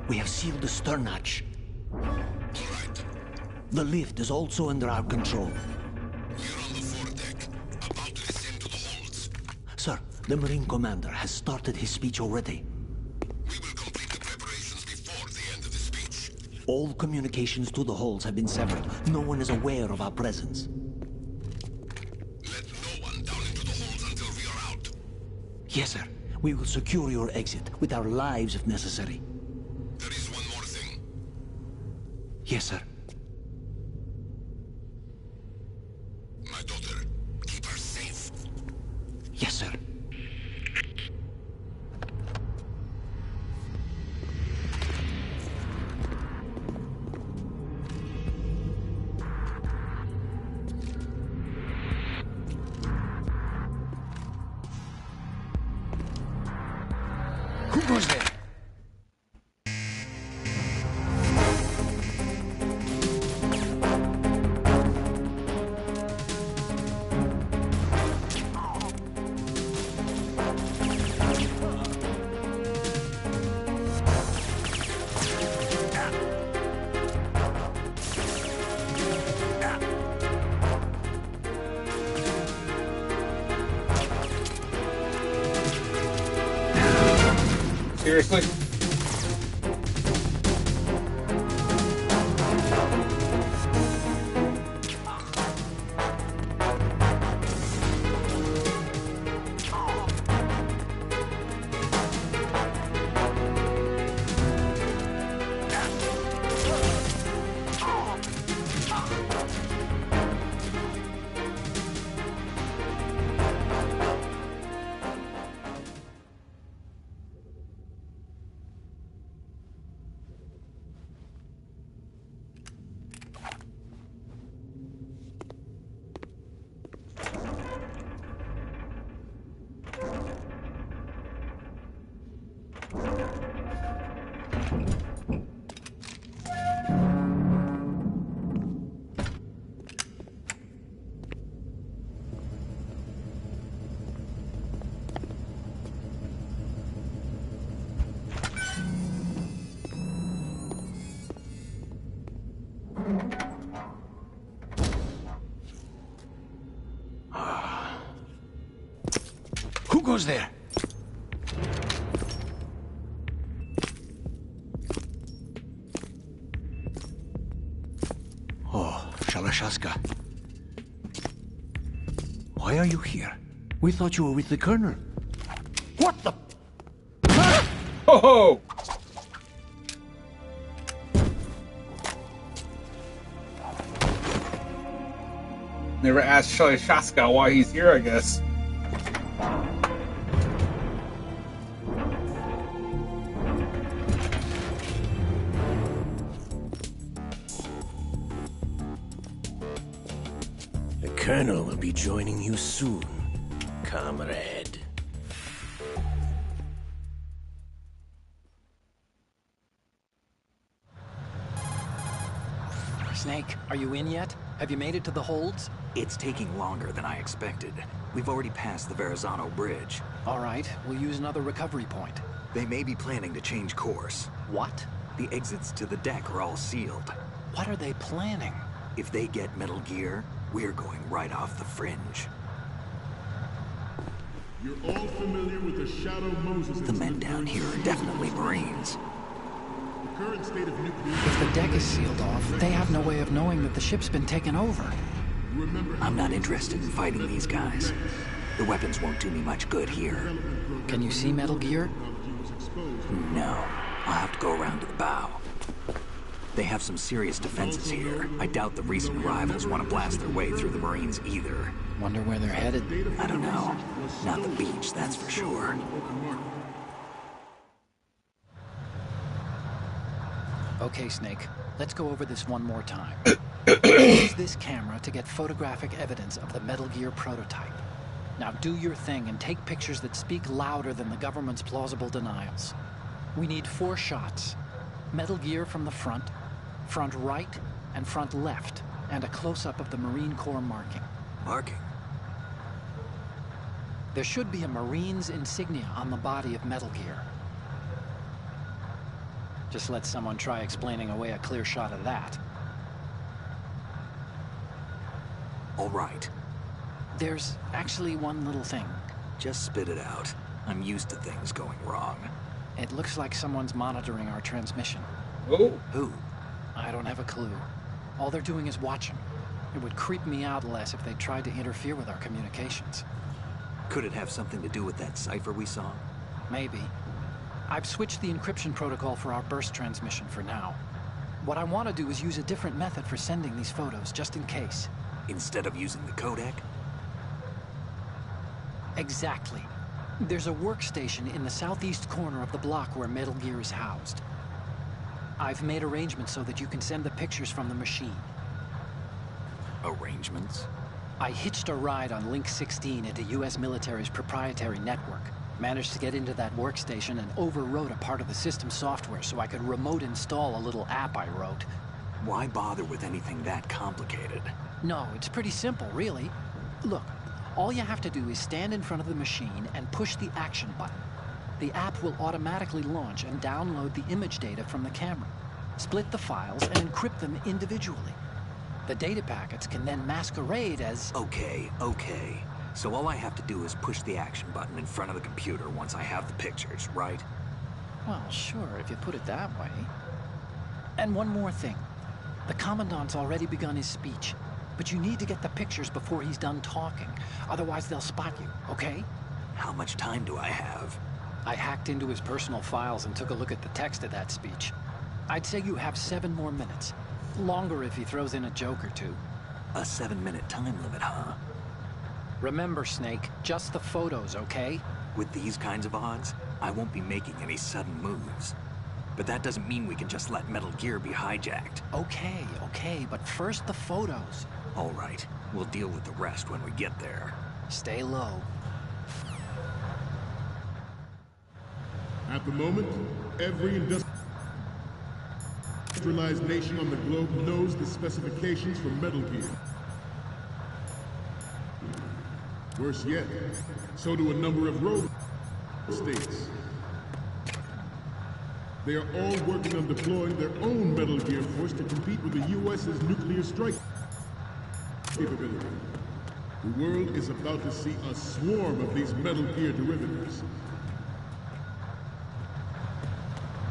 We have sealed the stern hatch. All right. The lift is also under our control. We're on the foredeck, about to descend to the holds. Sir, the Marine Commander has started his speech already. We will complete the preparations before the end of the speech. All communications to the holds have been severed. No one is aware of our presence. Let no one down into the holds until we are out. Yes, sir. We will secure your exit with our lives if necessary. There is one more thing. Yes, sir. My daughter, keep her safe. Yes, sir. Who goes there? Seriously? Who goes there? Oh, Shalashaska. Why are you here? We thought you were with the Colonel. What the? Ho ho! Never asked Shalashaska why he's here, I guess. The Colonel will be joining you soon, comrade. Snake, are you in yet? Have you made it to the holds? It's taking longer than I expected. We've already passed the Verrazano Bridge. All right, we'll use another recovery point. They may be planning to change course. What? The exits to the deck are all sealed. What are they planning? If they get Metal Gear, we're going right off the fringe. You're all familiar with the Shadow Moses. The men down here are definitely Marines. The current state of nuclear... If the deck is sealed off, they have no way of knowing that the ship's been taken over. I'm not interested in fighting these guys. The weapons won't do me much good here. Can you see Metal Gear? No. I'll have to go around to the bow. They have some serious defenses here. I doubt the recent arrivals want to blast their way through the Marines either. Wonder where they're headed. I don't know. Not the beach, that's for sure. Okay, Snake. Let's go over this one more time. Use this camera to get photographic evidence of the Metal Gear prototype. Now do your thing and take pictures that speak louder than the government's plausible denials. We need 4 shots. Metal Gear from the front right, and front left, and a close-up of the Marine Corps marking. Marking? There should be a Marine's insignia on the body of Metal Gear. Just let someone try explaining away a clear shot of that. All right. There's actually one little thing. Just spit it out. I'm used to things going wrong. It looks like someone's monitoring our transmission. Oh. Who? I don't have a clue. All they're doing is watching. It would creep me out less if they tried to interfere with our communications. Could it have something to do with that cipher we saw? Maybe. I've switched the encryption protocol for our burst transmission for now. What I want to do is use a different method for sending these photos, just in case. Instead of using the codec? Exactly. There's a workstation in the southeast corner of the block where Metal Gear is housed. I've made arrangements so that you can send the pictures from the machine. Arrangements? I hitched a ride on Link 16 into US military's proprietary network. Managed to get into that workstation and overwrote a part of the system software so I could remote install a little app I wrote. Why bother with anything that complicated? No, it's pretty simple, really. Look, all you have to do is stand in front of the machine and push the action button. The app will automatically launch and download the image data from the camera, split the files, and encrypt them individually. The data packets can then masquerade as... Okay. So all I have to do is push the action button in front of the computer once I have the pictures, right? Well, sure, if you put it that way. And one more thing. The Commandant's already begun his speech, but you need to get the pictures before he's done talking. Otherwise, they'll spot you, okay? How much time do I have? I hacked into his personal files and took a look at the text of that speech. I'd say you have 7 more minutes. Longer if he throws in a joke or two. A 7-minute time limit, huh? Remember, Snake, just the photos, okay? With these kinds of odds, I won't be making any sudden moves. But that doesn't mean we can just let Metal Gear be hijacked. Okay, but first the photos. All right, we'll deal with the rest when we get there. Stay low. At the moment, every industrialized nation on the globe knows the specifications for Metal Gear. Worse yet, so do a number of rogue states. They are all working on deploying their own Metal Gear force to compete with the U.S.'s nuclear strike capability. The world is about to see a swarm of these Metal Gear derivatives.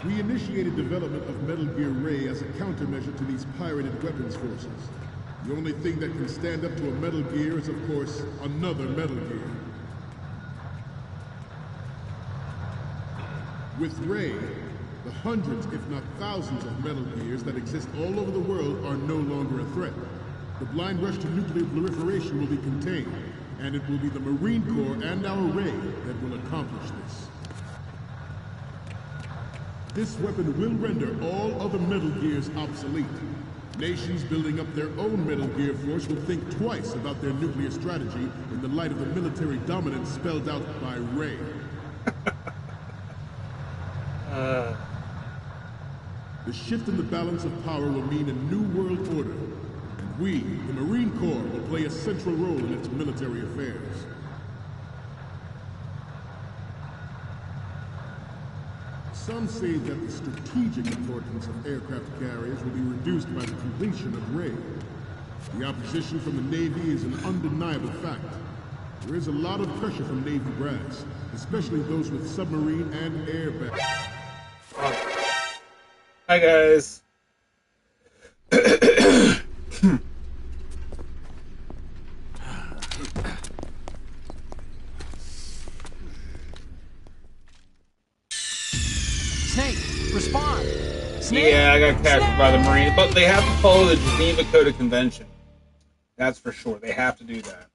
We initiated development of Metal Gear Ray as a countermeasure to these pirated weapons forces. The only thing that can stand up to a Metal Gear is, of course, another Metal Gear. With Ray, the hundreds, if not thousands, of Metal Gears that exist all over the world are no longer a threat. The blind rush to nuclear proliferation will be contained, and it will be the Marine Corps and our Ray that will accomplish this. This weapon will render all other Metal Gears obsolete. Nations building up their own Metal Gear force will think twice about their nuclear strategy in the light of the military dominance spelled out by Ray. The shift in the balance of power will mean a new world order, and we, the Marine Corps, will play a central role in its military affairs. Some say that the strategic importance of aircraft carriers will be reduced by the completion of Ray. The opposition from the Navy is an undeniable fact. There is a lot of pressure from Navy brass, especially those with submarine and air bases. Hi guys. Snake, respond! Snake! Yeah, I got captured by the Marines, but they have to follow the Geneva Code of Convention. That's for sure. They have to do that.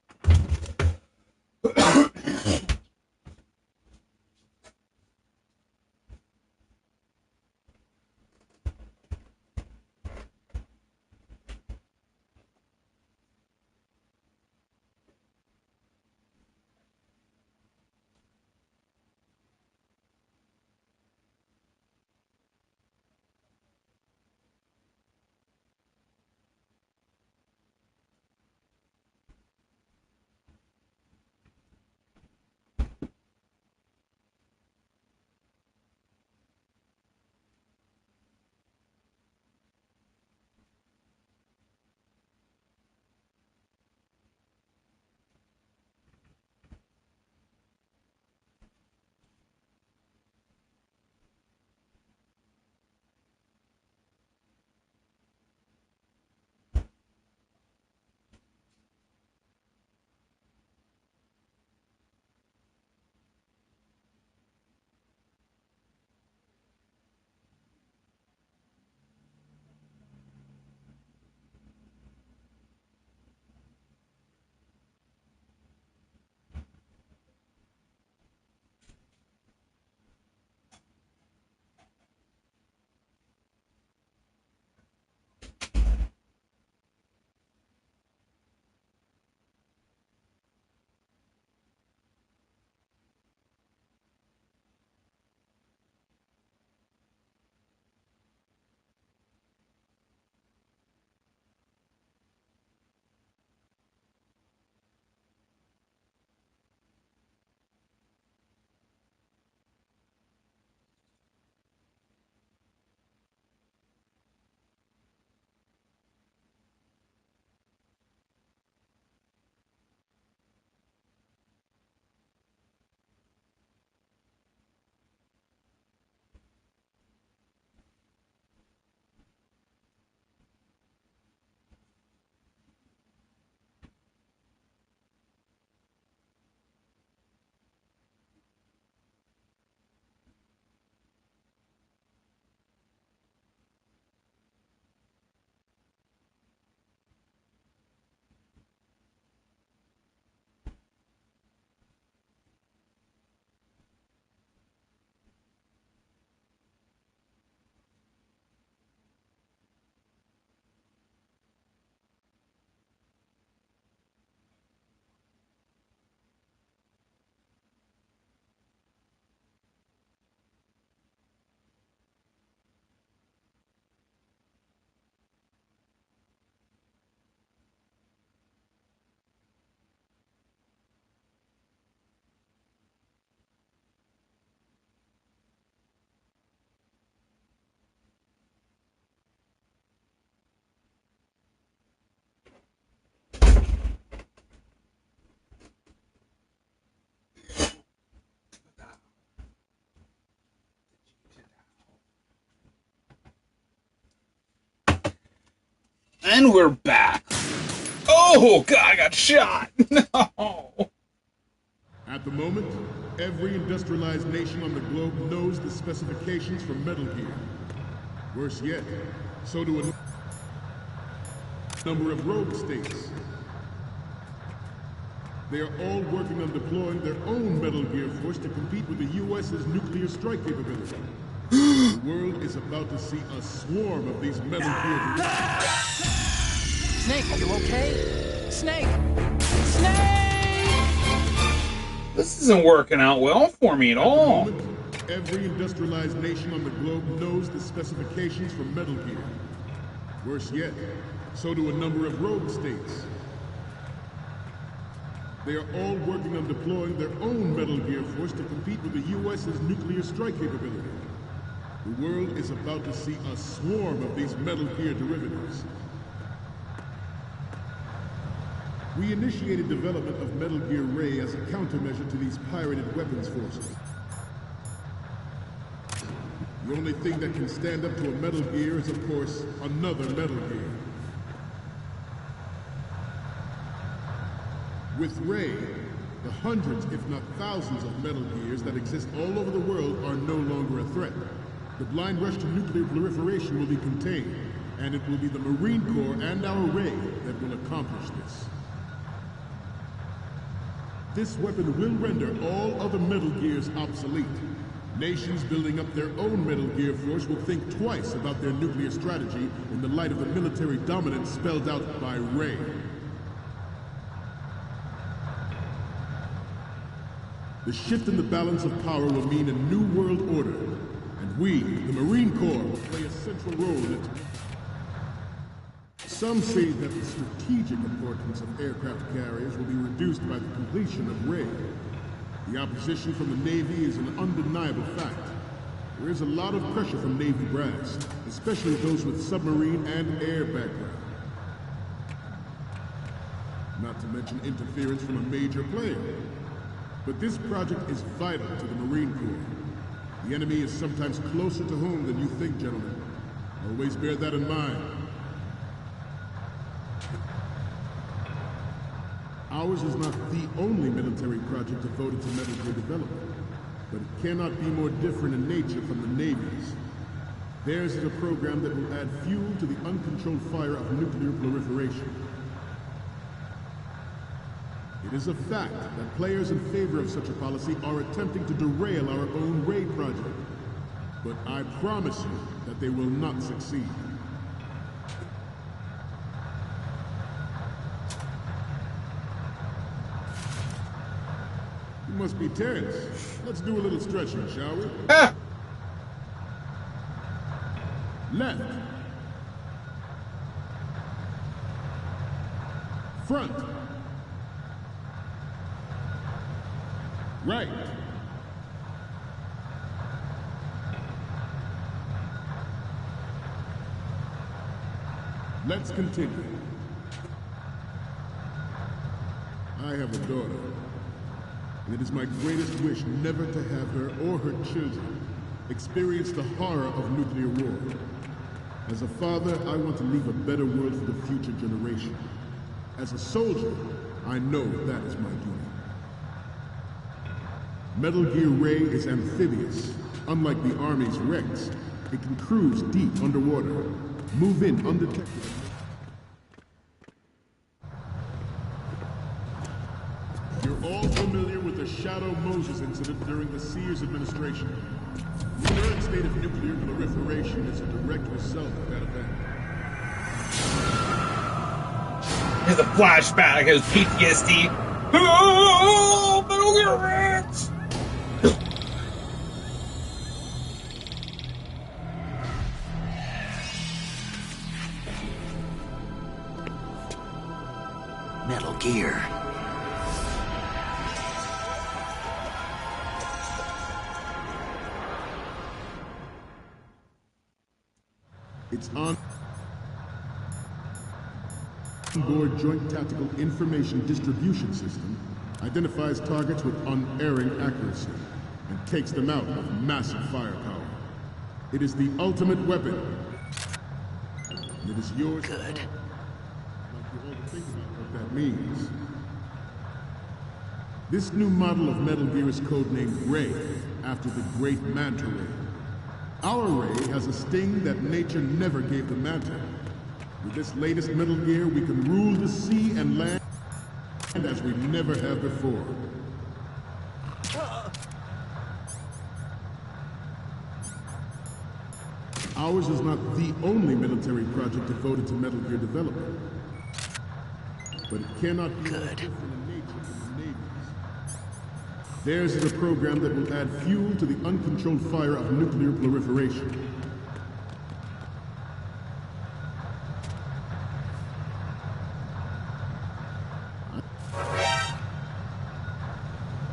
And we're back. Oh, God, I got shot. No. At the moment, every industrialized nation on the globe knows the specifications for Metal Gear. Worse yet, so do a number of rogue states. They are all working on deploying their own Metal Gear force to compete with the U.S.'s nuclear strike capability. The world is about to see a swarm of these Metal Gear derivatives. Snake, are you okay? Snake! Snake! This isn't working out well for me at all. At the moment, every industrialized nation on the globe knows the specifications for Metal Gear. Worse yet, so do a number of rogue states. They are all working on deploying their own Metal Gear force to compete with the U.S.'s nuclear strike capability. The world is about to see a swarm of these Metal Gear derivatives. We initiated development of Metal Gear Ray as a countermeasure to these pirated weapons forces. The only thing that can stand up to a Metal Gear is, of course, another Metal Gear. With Ray, the hundreds, if not thousands, of Metal Gears that exist all over the world are no longer a threat. The blind rush to nuclear proliferation will be contained, and it will be the Marine Corps and our Ray that will accomplish this. This weapon will render all other Metal Gears obsolete. Nations building up their own Metal Gear force will think twice about their nuclear strategy in the light of the military dominance spelled out by Ray. The shift in the balance of power will mean a new world order, and we, the Marine Corps, will play a central role in it. Some say that the strategic importance of aircraft carriers will be reduced by the completion of Ray. The opposition from the Navy is an undeniable fact. There is a lot of pressure from Navy brass, especially those with submarine and air background. Not to mention interference from a major player. But this project is vital to the Marine Corps. The enemy is sometimes closer to home than you think, gentlemen. Always bear that in mind. Ours is not the only military project devoted to Metal Gear development, but it cannot be more different in nature from the Navy's. Theirs is a program that will add fuel to the uncontrolled fire of nuclear proliferation. It is a fact that players in favor of such a policy are attempting to derail our own Ray project. But I promise you that they will not succeed. You must be tense. Let's do a little stretching, shall we? Ah! Left. Front. Right. Let's continue. I have a daughter, and it is my greatest wish never to have her or her children experience the horror of nuclear war. As a father, I want to leave a better world for the future generation. As a soldier, I know that is my duty. Metal Gear Ray is amphibious. Unlike the Army's Rex, it can cruise deep underwater, move in undetected. You're all familiar with the Shadow Moses incident during the Sears administration. The current state of nuclear proliferation is a direct result of that event. Here's a flashback, his PTSD. Oh, Metal Gear Rex! Metal Gear. It's on board Joint Tactical Information Distribution System identifies targets with unerring accuracy and takes them out with massive firepower. It is the ultimate weapon. And it is yours. Good. all to think about what that means. This new model of Metal Gear is codenamed Ray, after the great Manta Ray. Our Ray has a sting that nature never gave the Manta. With this latest Metal Gear, we can rule the sea and land as we never have before. Ours is not the only military project devoted to Metal Gear development. But it cannot be different in nature from the Navy's. Theirs is a program that will add fuel to the uncontrolled fire of nuclear proliferation.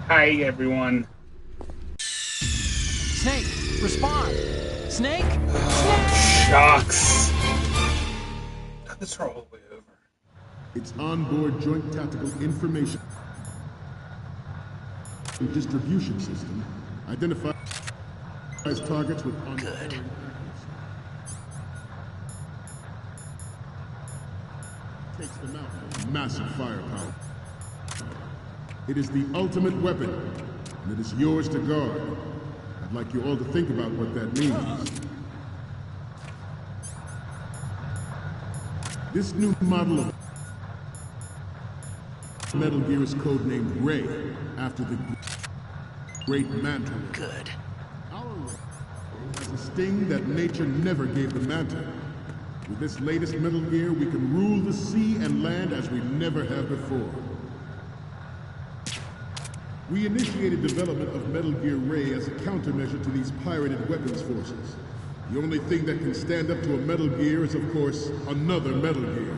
Hi, everyone. Snake, respond! Snake? Shucks. Let's roll all the way over. Its onboard Joint Tactical Information Distribution System identifies targets with unfair takes them out with massive firepower. It is the ultimate weapon, and it is yours to guard. I'd like you all to think about what that means. This new model of Metal Gear is codenamed Ray, after the great Manta. Good. Our Ray has a sting that nature never gave the Manta. With this latest Metal Gear, we can rule the sea and land as we never have before. We initiated development of Metal Gear Ray as a countermeasure to these pirated weapons forces. The only thing that can stand up to a Metal Gear is, of course, another Metal Gear.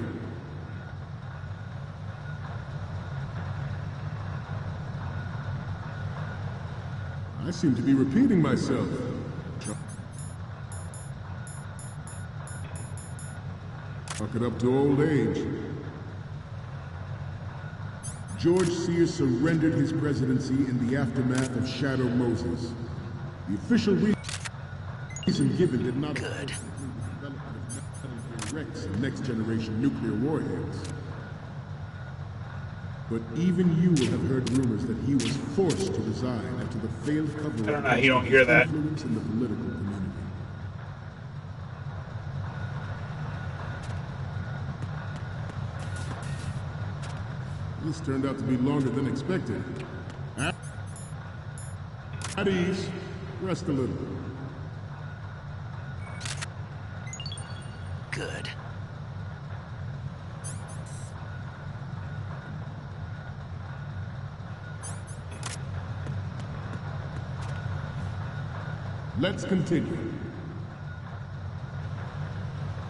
I seem to be repeating myself. Fuck it up to old age. George Sears surrendered his presidency in the aftermath of Shadow Moses. The official reason given did not include the development of Metal Gear Rex and next-generation nuclear warheads. But even you will have heard rumors that he was forced to resign after the failed cover-up. I don't know how you don't hear that. Influence in the political community. This turned out to be longer than expected. At ease. Rest a little. Good. Let's continue.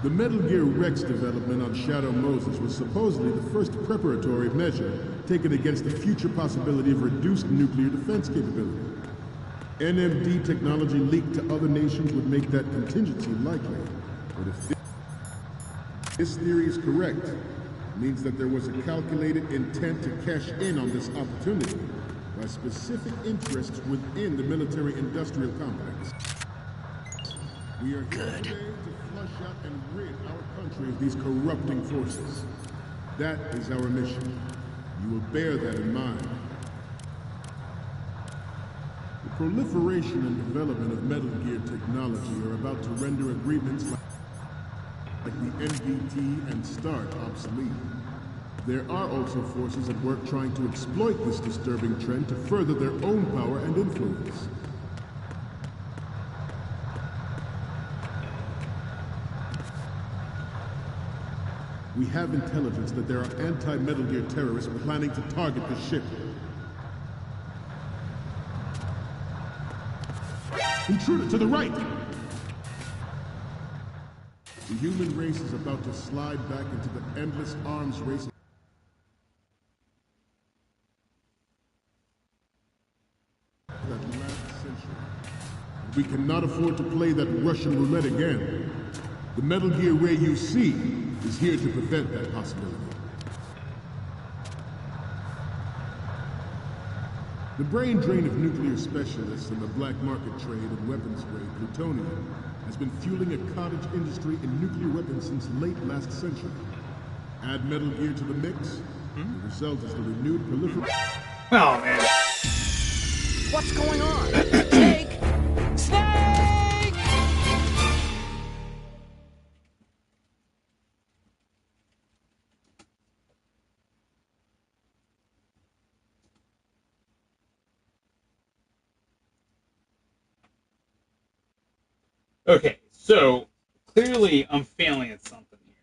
The Metal Gear Rex development on Shadow Moses was supposedly the first preparatory measure taken against the future possibility of reduced nuclear defense capability. NMD technology leaked to other nations would make that contingency likely. But if this theory is correct, it means that there was a calculated intent to cash in on this opportunity by specific interests within the military-industrial complex. We are here today to flush out and rid our country of these corrupting forces. That is our mission. You will bear that in mind. The proliferation and development of Metal Gear technology are about to render agreements like the NVT and START obsolete. There are also forces at work trying to exploit this disturbing trend to further their own power and influence. We have intelligence that there are anti-Metal Gear terrorists planning to target the ship. Intruder to the right! The human race is about to slide back into the endless arms race of that last century. We cannot afford to play that Russian roulette again. The Metal Gear Ray you see is here to prevent that possibility. The brain drain of nuclear specialists and the black market trade in weapons grade plutonium has been fueling a cottage industry in nuclear weapons since late last century. Add Metal Gear to the mix, the result is the renewed proliferation. Oh, man. What's going on? Snake! Snake! Okay, so clearly I'm failing at something here.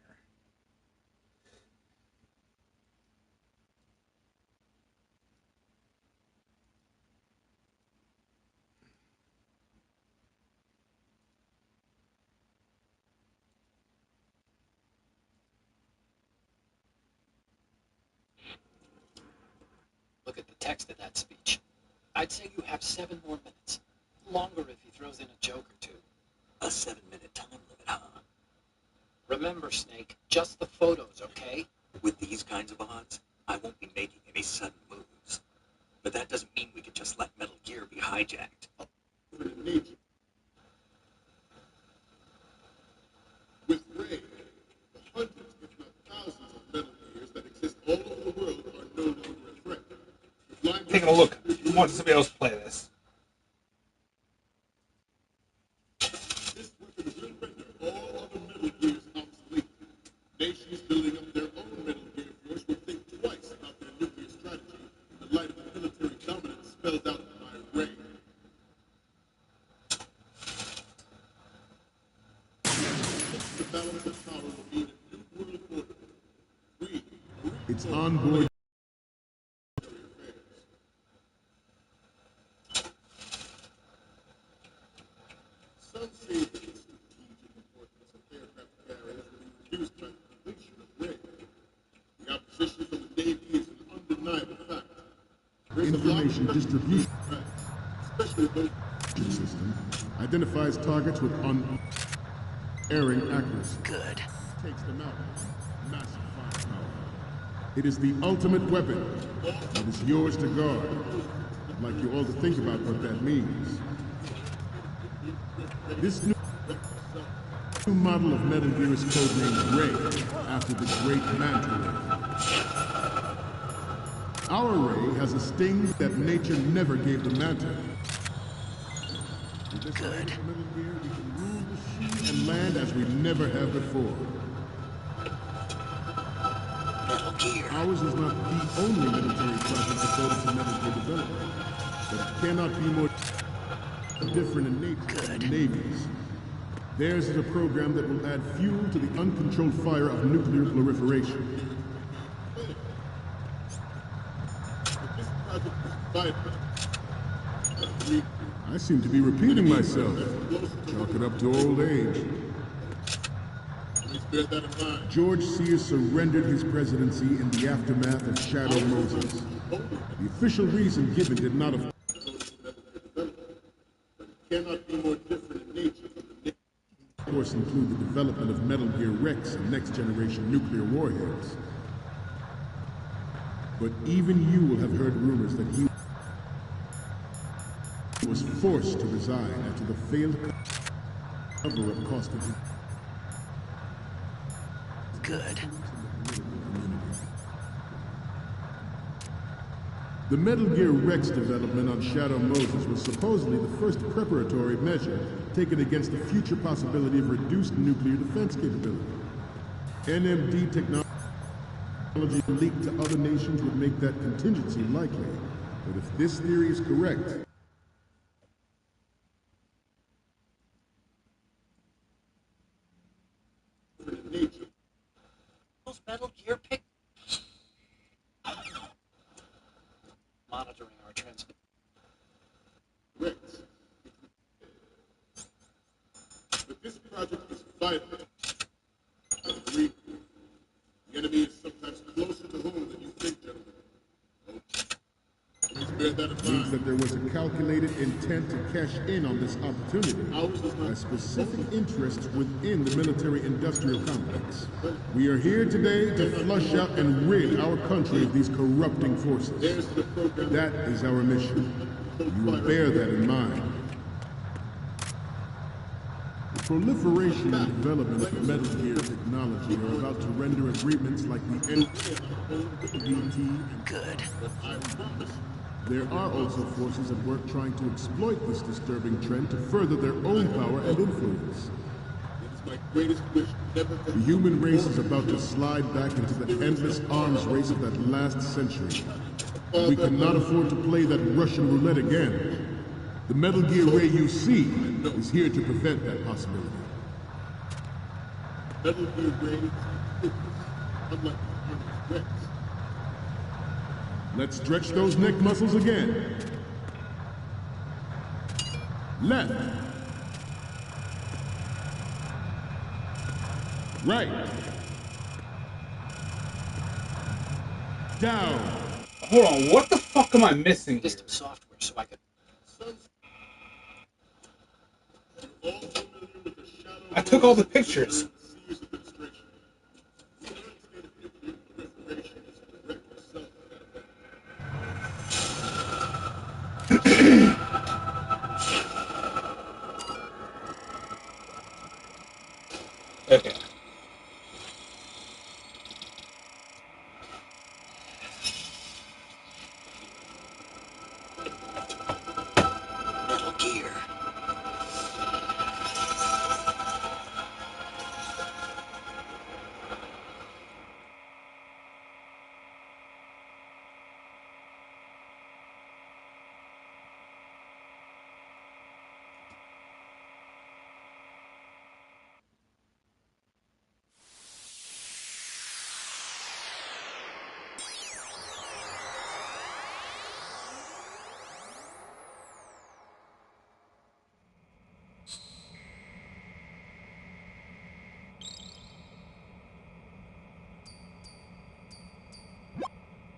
Look at the text of that speech. I'd say you have 7 more minutes. Longer if he throws in a joke or two. A 7-minute time limit, huh? Remember, Snake, just the photos, okay? With these kinds of odds, I won't be making any sudden moves. But that doesn't mean we can just let Metal Gear be hijacked. With Ray, the hundreds, if not thousands, of Metal Gears that exist all over the world are no longer a threat. Taking a look. I want somebody else to play this. This weapon will render all other Metal Gears obsolete. Nations building up their own Metal Gear force will think twice about their nuclear strategy in the light of the military dominance spelled out by Ray. The balance of power will be in a new world order. It's onboard. Some say that the strategic importance of aircraft carriers will be reduced by the completion of Ray. The opposition from the Navy is an undeniable fact. Information distribution, especially those system, identifies targets with unerring accuracy. Good. Takes them out. Massive firepower. It is the ultimate weapon. It is yours to guard. I'd like you all to think about what that means. This new model of Metal Gear is codenamed Ray, after the great Manta Ray. Our Ray has a sting that nature never gave the Manta. With this latest Metal Gear, we can rule the sea and land as we never have before. Metal Gear. Ours is not the only military project devoted to Metal Gear development, but it cannot be more different in nature than the Navy's. Theirs is a program that will add fuel to the uncontrolled fire of nuclear proliferation. I seem to be repeating myself. Chalk it up to old age. George Sears surrendered his presidency in the aftermath of Shadow Moses. The official reason given did not affect cannot be more different in nature. Of course, include the development of Metal Gear Rex and next-generation nuclear warheads. But even you will have heard rumors that he was forced to resign after the failed cover-up cost him. Good. The Metal Gear Rex development on Shadow Moses was supposedly the first preparatory measure taken against the future possibility of reduced nuclear defense capability. NMD technology leaked to other nations would make that contingency likely. But if this theory is correct, Those Metal Gear pic... Monitoring our transmission. Rex. But this project is vital. I agree. The enemy is sometimes closer to home than you think, gentlemen. Please bear that in mind. Means that there was a calculated intent to cash in on this opportunity by specific interests within the military-industrial complex. We are here today to flush out and rid our country of these corrupting forces. That is our mission. You will bear that in mind. Proliferation and development of Metal Gear technology are about to render agreements like the NVT and Good. There are also forces at work trying to exploit this disturbing trend to further their own power and influence. The human race is about to slide back into the endless arms race of that last century. We cannot afford to play that Russian roulette again. The Metal Gear Ray you see is here to prevent that possibility. Metal Gear Ray is unlike Rex. Let's stretch those neck muscles again. Left. Right. Down. Hold on, what the fuck am I missing? System software, so I could. I took all the pictures. Okay. Metal Gear.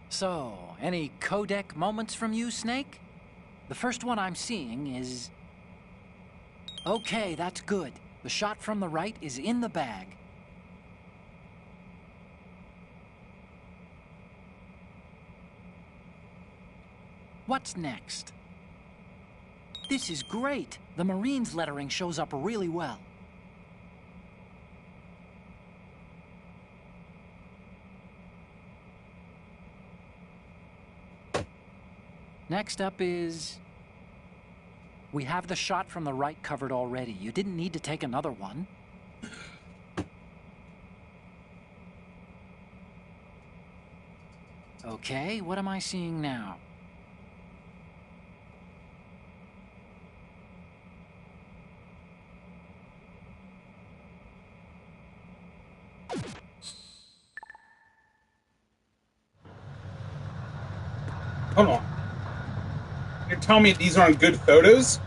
So, any codec moments from you, Snake? The first one I'm seeing is... Okay, that's good. The shot from the right is in the bag. What's next? This is great. The Marines lettering shows up really well. Next up is... We have the shot from the right covered already. You didn't need to take another one. Okay, what am I seeing now? Hold on. You're telling me these aren't good photos?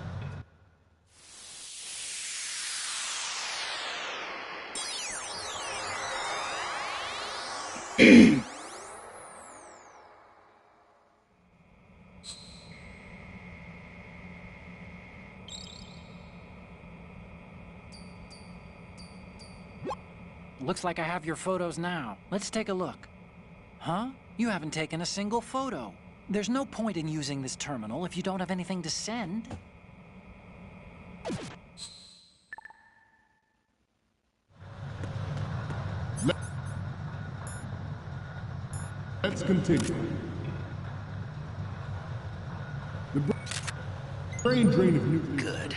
Looks like I have your photos now. Let's take a look. Huh? You haven't taken a single photo. There's no point in using this terminal if you don't have anything to send. Let's continue. The brain drain of nuclear... Good.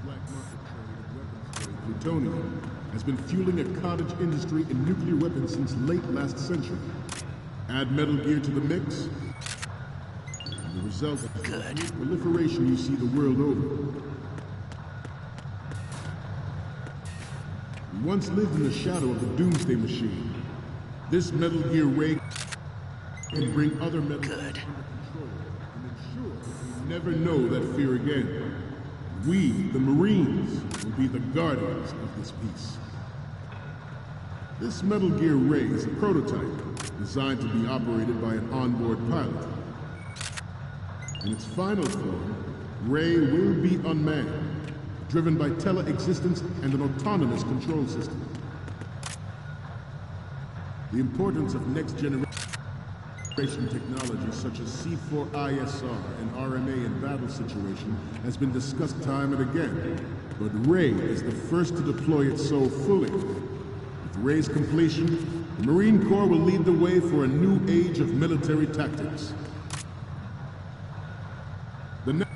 Black market trade of weapons plutonium has been fueling a cottage industry in nuclear weapons since late last century. Add Metal Gear to the mix, and the result is Good. the proliferation you see the world over. We once lived in the shadow of the Doomsday Machine. This Metal Gear Ray can bring other Metal Gear under control and ensure that we never know that fear again. We, the Marines, will be the guardians of this peace. This Metal Gear Ray is a prototype designed to be operated by an onboard pilot. In its final form, Ray will be unmanned, driven by tele-existence and an autonomous control system. The importance of next-generation technology such as C4ISR and RMA in battle situation has been discussed time and again, but Ray is the first to deploy it so fully. With Ray's completion, the Marine Corps will lead the way for a new age of military tactics. The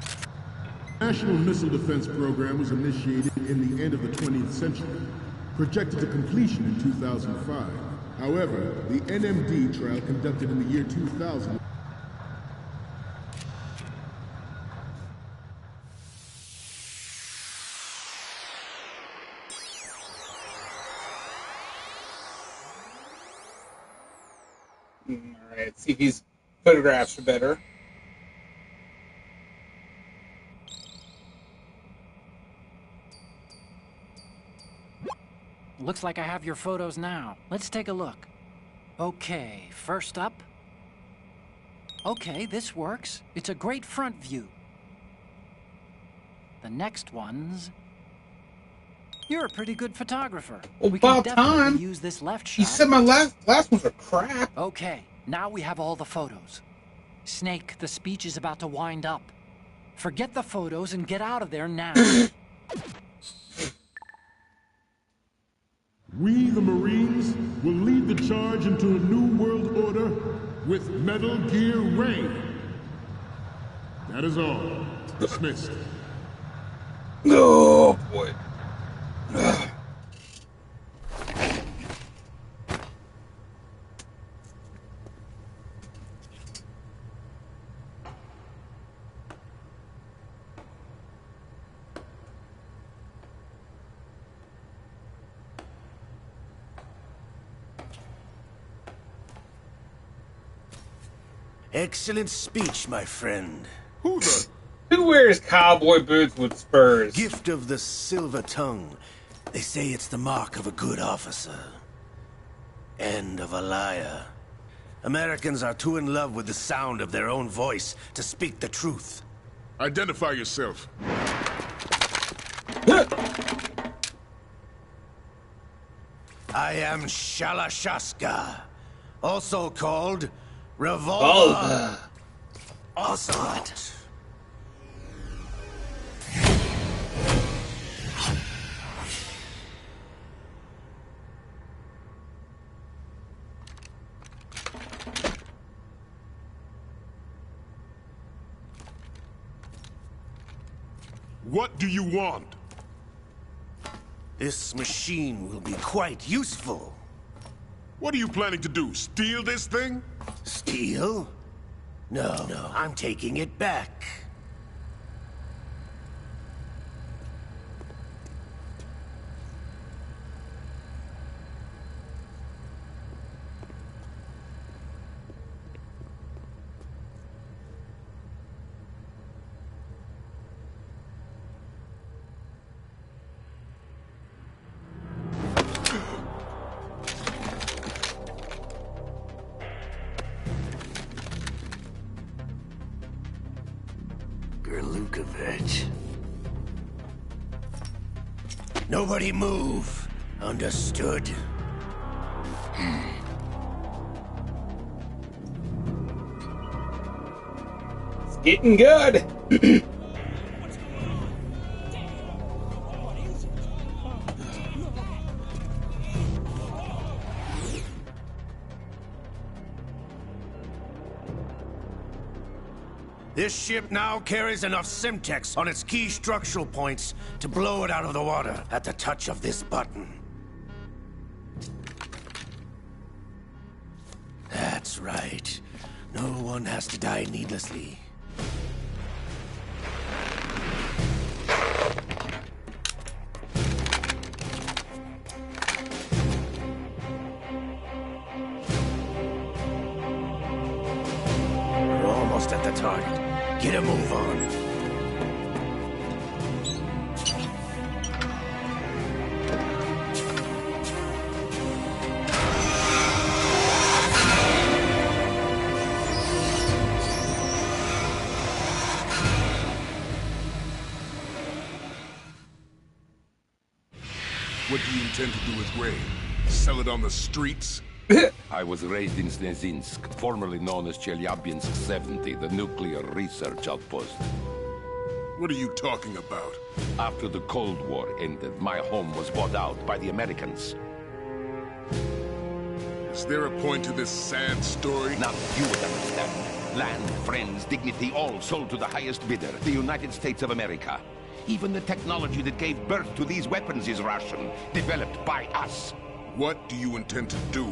National Missile Defense Program was initiated in the end of the 20th century, projected to completion in 2005. However, the NMD trial conducted in the year 2000 Alright, see if these photographs are better. Looks like I have your photos now. Let's take a look. Okay, first up. Okay, this works. It's a great front view. The next one's... You're a pretty good photographer. Well, we can about definitely time. use this left shot. You said my last ones are crap. Okay, now we have all the photos. Snake, the speech is about to wind up. Forget the photos and get out of there now. We, the Marines, will lead the charge into a new world order with Metal Gear Ray. That is all. Dismissed. Oh, boy. Excellent speech, my friend. Who wears cowboy boots with spurs? Gift of the silver tongue. They say it's the mark of a good officer. And of a liar. Americans are too in love with the sound of their own voice to speak the truth. Identify yourself. I am Shalashaska, also called Revolver Ocelot. What do you want? This machine will be quite useful. What are you planning to do? Steal this thing? Steal? No, I'm taking it back. Gerlukovich. Nobody move. Understood? It's getting good. This ship now carries enough Simtex on its key structural points to blow it out of the water at the touch of this button. That's right. No one has to die needlessly. We're almost at the target. Get a move on. What do you intend to do with Ray? Sell it on the streets? I was raised in Snezinsk, formerly known as Chelyabinsk 70, the nuclear research outpost. What are you talking about? After the Cold War ended, my home was bought out by the Americans. Is there a point to this sad story? Now you would understand. Land, friends, dignity, all sold to the highest bidder, the United States of America. Even the technology that gave birth to these weapons is Russian, developed by us. What do you intend to do?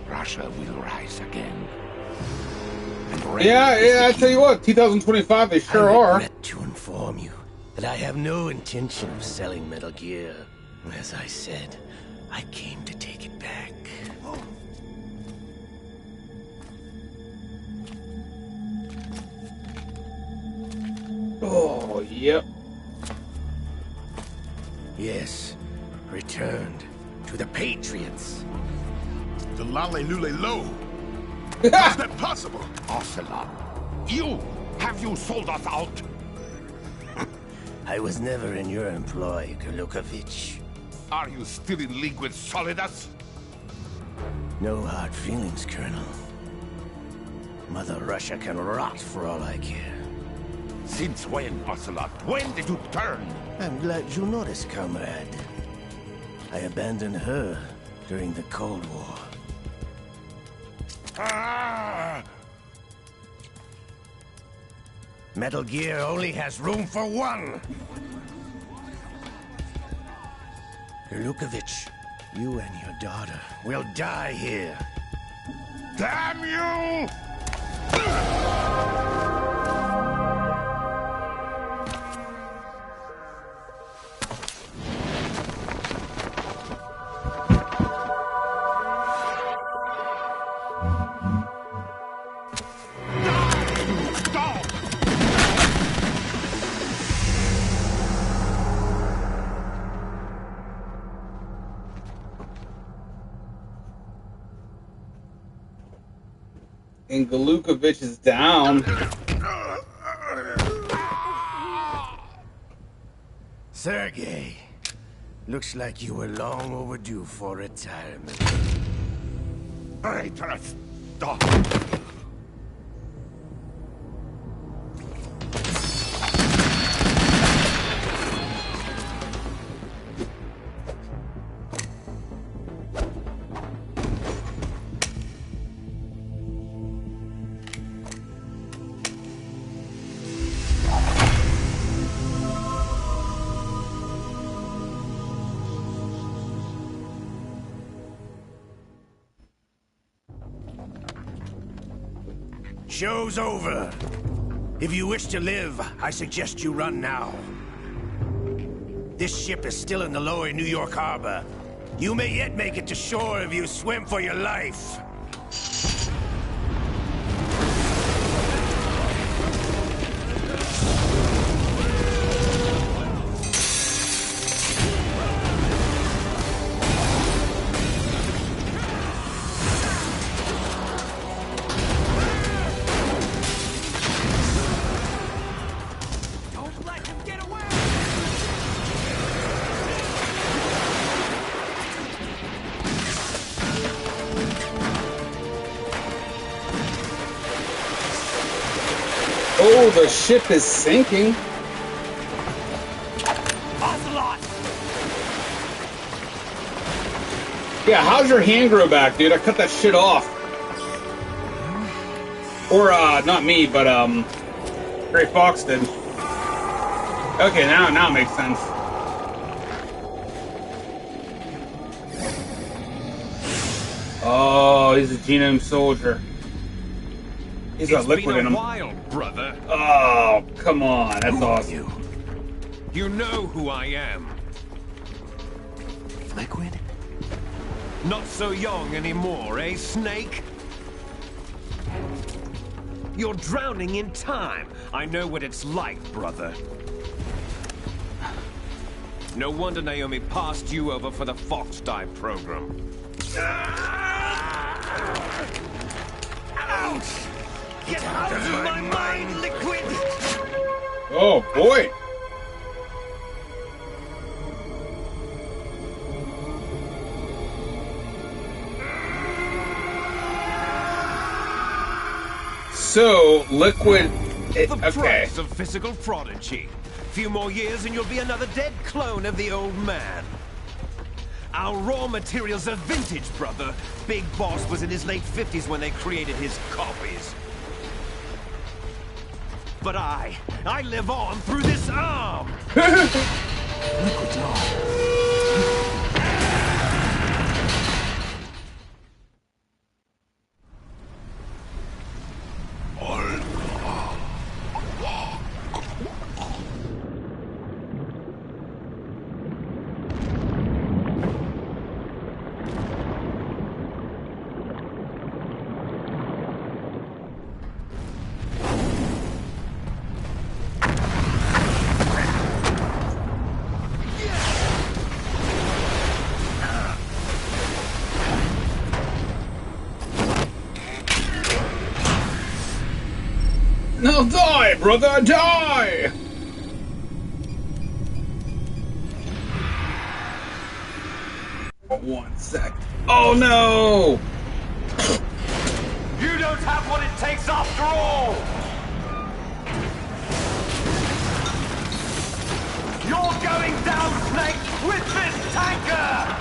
Russia will rise again. Yeah, I tell you what, 2025, they sure I are. regret to inform you that I have no intention of selling Metal Gear. As I said, I came to take it back. Oh, yep. Yes, returned to the Patriots. The Lale Lule Lo. How's that possible? Ocelot, have you sold us out? I was never in your employ, Golukovich. Are you still in league with Solidus? No hard feelings, Colonel. Mother Russia can rot for all I care. Since when, Ocelot? When did you turn? I'm glad you noticed, comrade. I abandoned her during the Cold War. Ah! Metal Gear only has room for one! Golukovich, you and your daughter will die here. Damn you! And Golukovich is down. Sergei, looks like you were long overdue for retirement. Traitorous dog! Show's over. If you wish to live, I suggest you run now. This ship is still in the lower New York harbor. You may yet make it to shore if you swim for your life. Oh, the ship is sinking. Yeah, how's your hand grow back, dude? I cut that shit off. Or, not me, but, Gray Fox did. Okay, now it makes sense. Oh, he's a genome soldier. He's got liquid in him. While, brother. Oh, come on. That's awesome. You know who I am. Liquid? Not so young anymore, eh, Snake? You're drowning in time. I know what it's like, brother. No wonder Naomi passed you over for the Fox Dive program. Ouch! Get out of my mind, Liquid! Oh, boy. So, Liquid The price of physical prodigy. Few more years and you'll be another dead clone of the old man. Our raw materials are vintage, brother. Big Boss was in his late 50s when they created his copies. But I live on through this arm! Now die, brother, die! One sec. Oh no! You don't have what it takes after all! You're going down, Snake, with this tanker!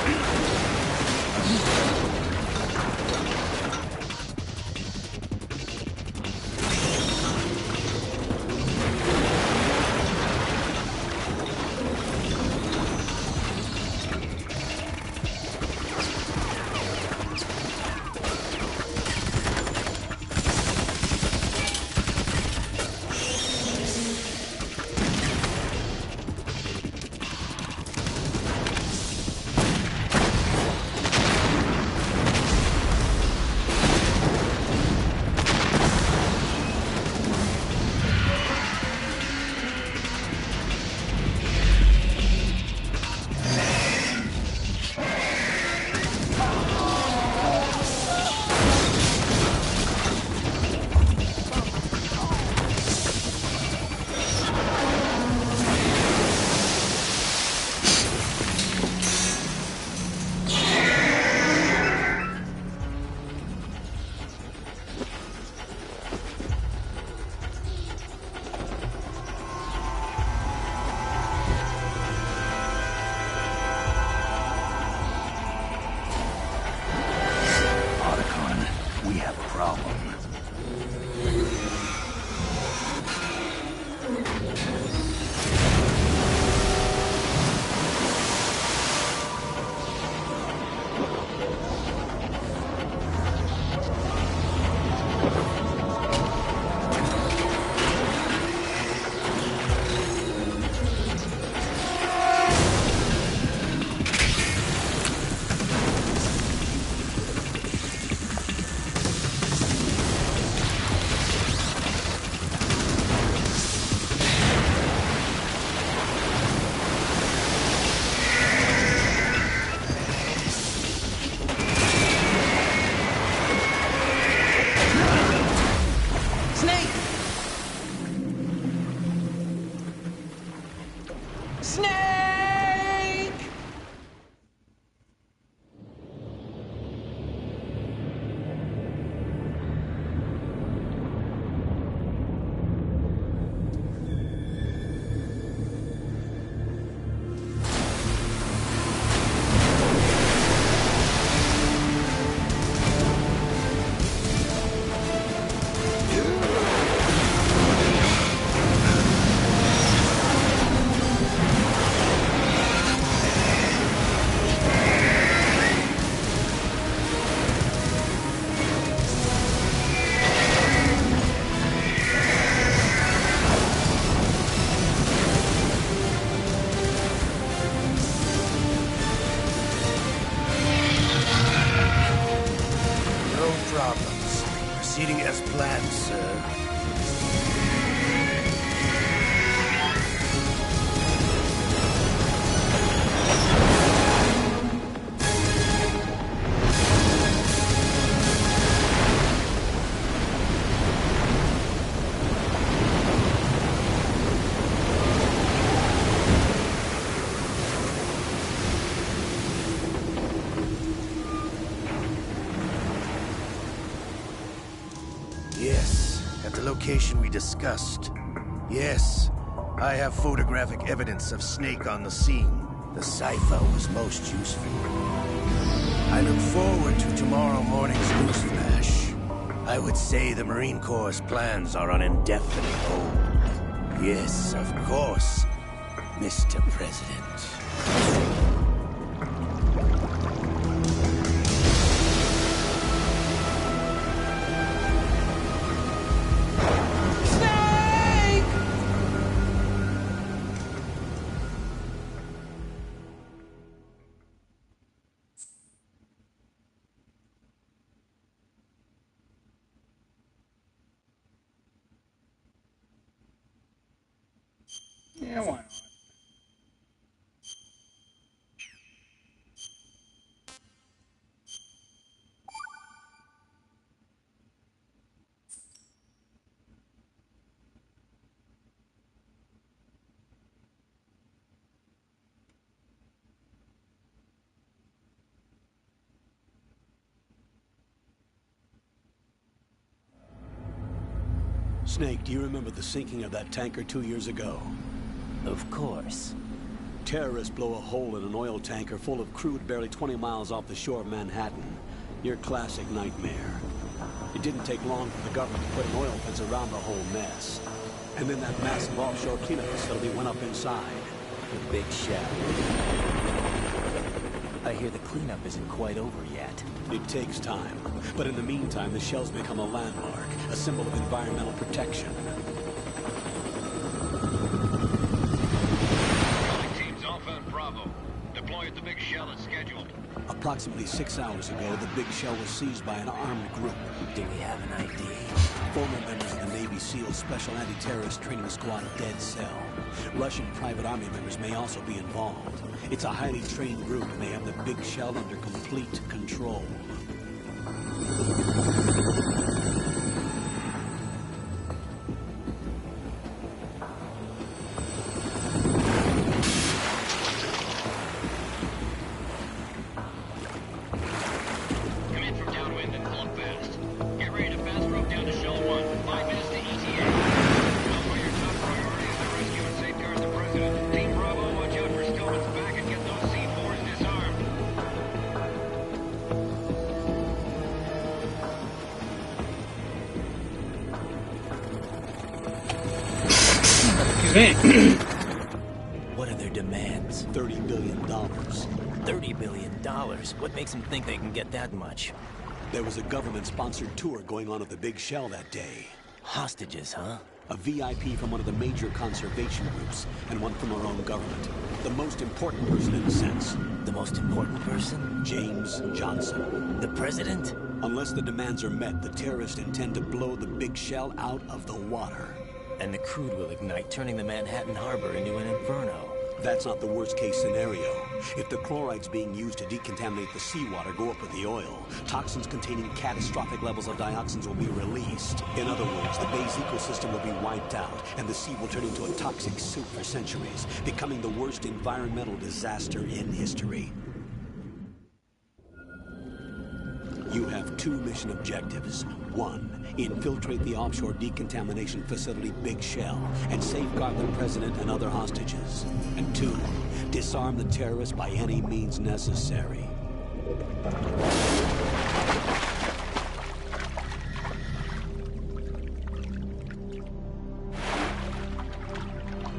location we discussed. Yes, I have photographic evidence of Snake on the scene. The cipher was most useful. I look forward to tomorrow morning's news flash. I would say the Marine Corps' plans are on indefinite hold. Yes, of course, Mr. President. Yeah, why not? Snake, do you remember the sinking of that tanker 2 years ago? Of course. Terrorists blow a hole in an oil tanker full of crude barely 20 miles off the shore of Manhattan. Your classic nightmare. It didn't take long for the government to put an oil fence around the whole mess. And then that massive offshore cleanup facility went up inside. The big shell. I hear the cleanup isn't quite over yet. It takes time. But in the meantime, the shell's become a landmark, a symbol of environmental protection. Teams Alpha and Bravo. Deploy at the big shell as scheduled. Approximately 6 hours ago, the big shell was seized by an armed group. Do we have an ID? Former members of the Navy SEAL Special Anti-Terrorist Training Squad Dead Cell. Russian private army members may also be involved. It's a highly trained group and they have the big shell under complete control. What are their demands? $30 billion. $30 billion? What makes them think they can get that much? There was a government-sponsored tour going on at the big shell that day. Hostages, huh? A VIP from one of the major conservation groups, and one from our own government. The most important person in a sense. The most important person? James Johnson. The president? Unless the demands are met, the terrorists intend to blow the big shell out of the water. And the crude will ignite, turning the Manhattan Harbor into an inferno. That's not the worst-case scenario. If the chlorides being used to decontaminate the seawater go up with the oil, toxins containing catastrophic levels of dioxins will be released. In other words, the bay's ecosystem will be wiped out, and the sea will turn into a toxic soup for centuries, becoming the worst environmental disaster in history. You have 2 mission objectives. 1, infiltrate the offshore decontamination facility Big Shell and safeguard the president and other hostages. And 2, disarm the terrorists by any means necessary.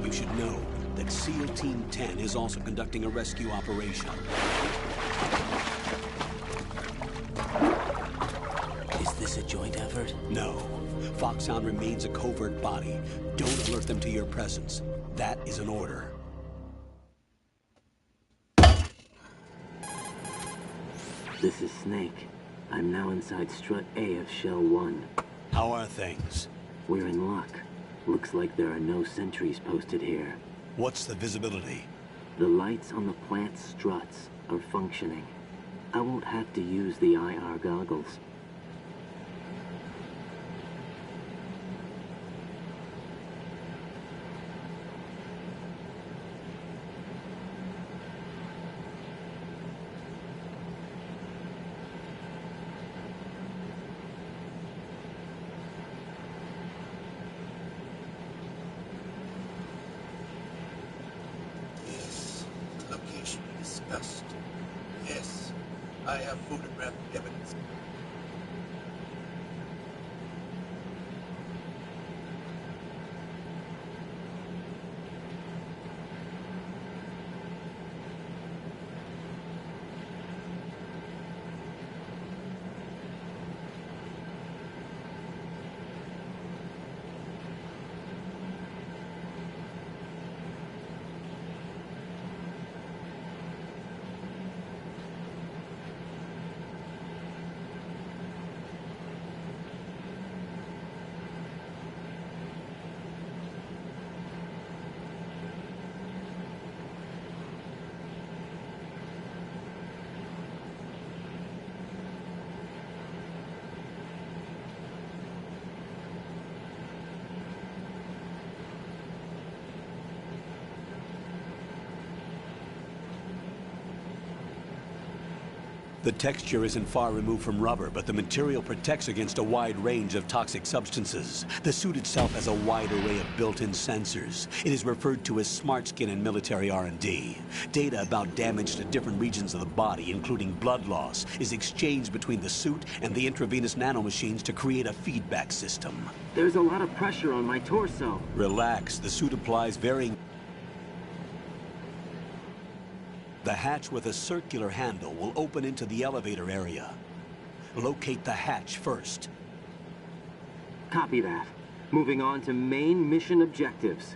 You should know that SEAL Team 10 is also conducting a rescue operation. Is this a joint effort? No. Foxhound remains a covert body. Don't alert them to your presence. That is an order. This is Snake. I'm now inside Strut A of Shell 1. How are things? We're in luck. Looks like there are no sentries posted here. What's the visibility? The lights on the plant struts are functioning. I won't have to use the IR goggles. discussed. Yes, I have photographic evidence. The texture isn't far removed from rubber, but the material protects against a wide range of toxic substances. The suit itself has a wide array of built-in sensors. It is referred to as smart skin in military R&D. Data about damage to different regions of the body, including blood loss, is exchanged between the suit and the intravenous nanomachines to create a feedback system. There's a lot of pressure on my torso. Relax. The suit applies varying... The hatch with a circular handle will open into the elevator area. Locate the hatch first. Copy that. Moving on to main mission objectives.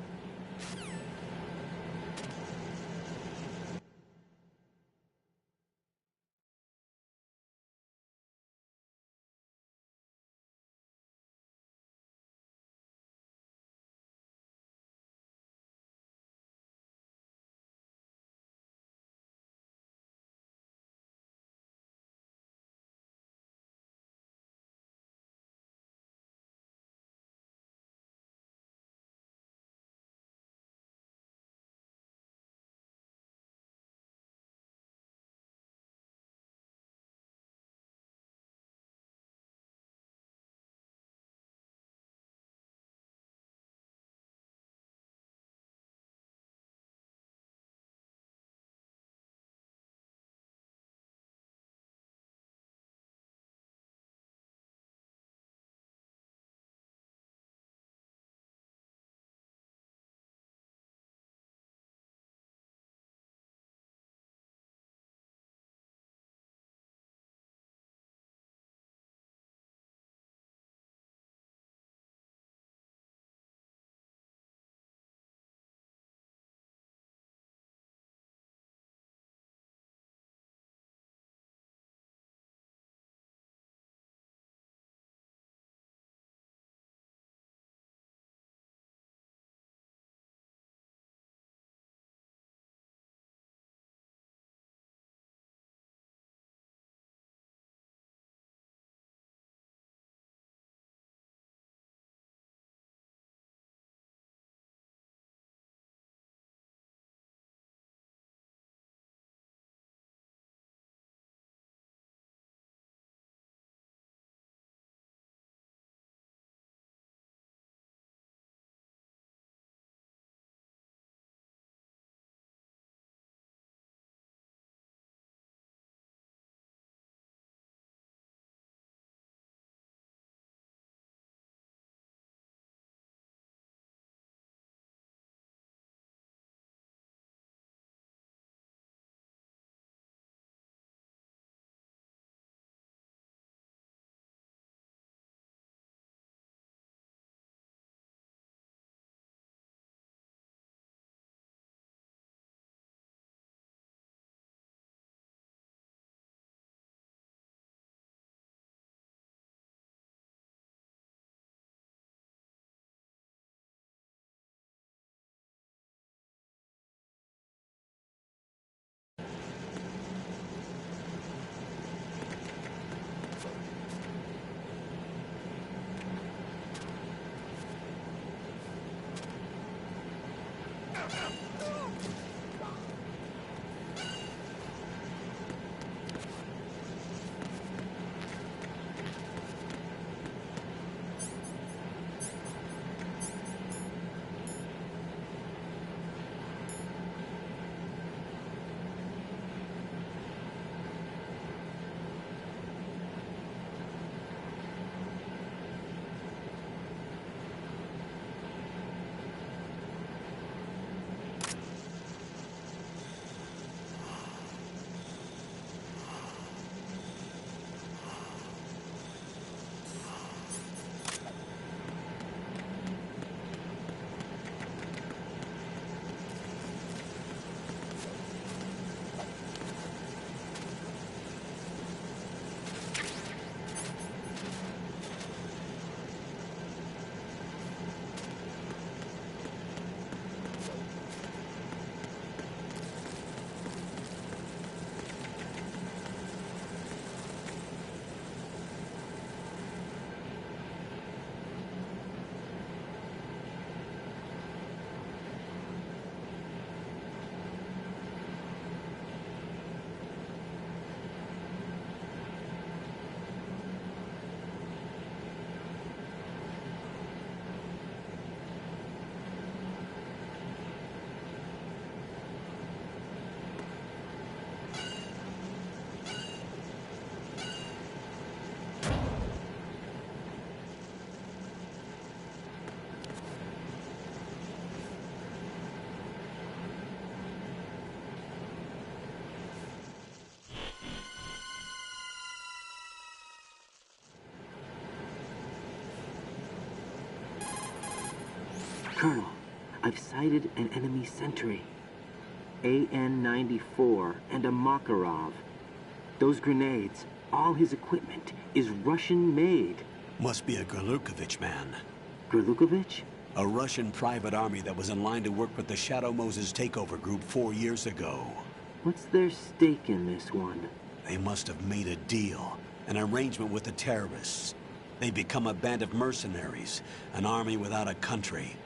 I've sighted an enemy sentry. AN-94 and a Makarov. Those grenades, all his equipment, is Russian-made. Must be a Gorlukovich man. Gorlukovich? A Russian private army that was in line to work with the Shadow Moses takeover group 4 years ago. What's their stake in this one? They must have made a deal, an arrangement with the terrorists. They become a band of mercenaries, an army without a country.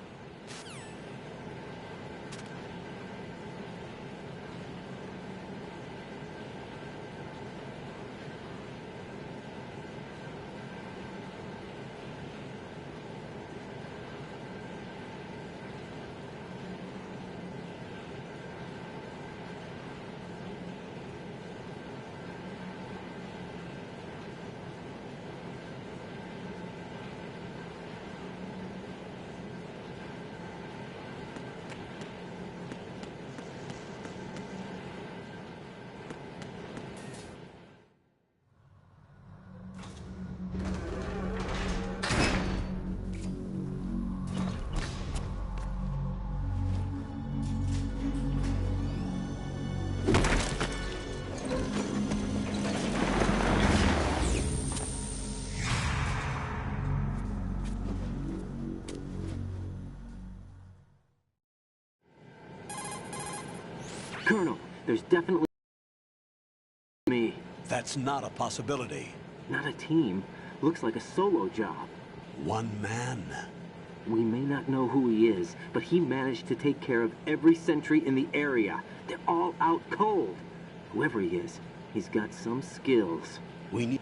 Colonel, there's definitely me. That's not a possibility. Not a team. Looks like a solo job. One man. We may not know who he is, but he managed to take care of every sentry in the area. They're all out cold. Whoever he is, he's got some skills. We need...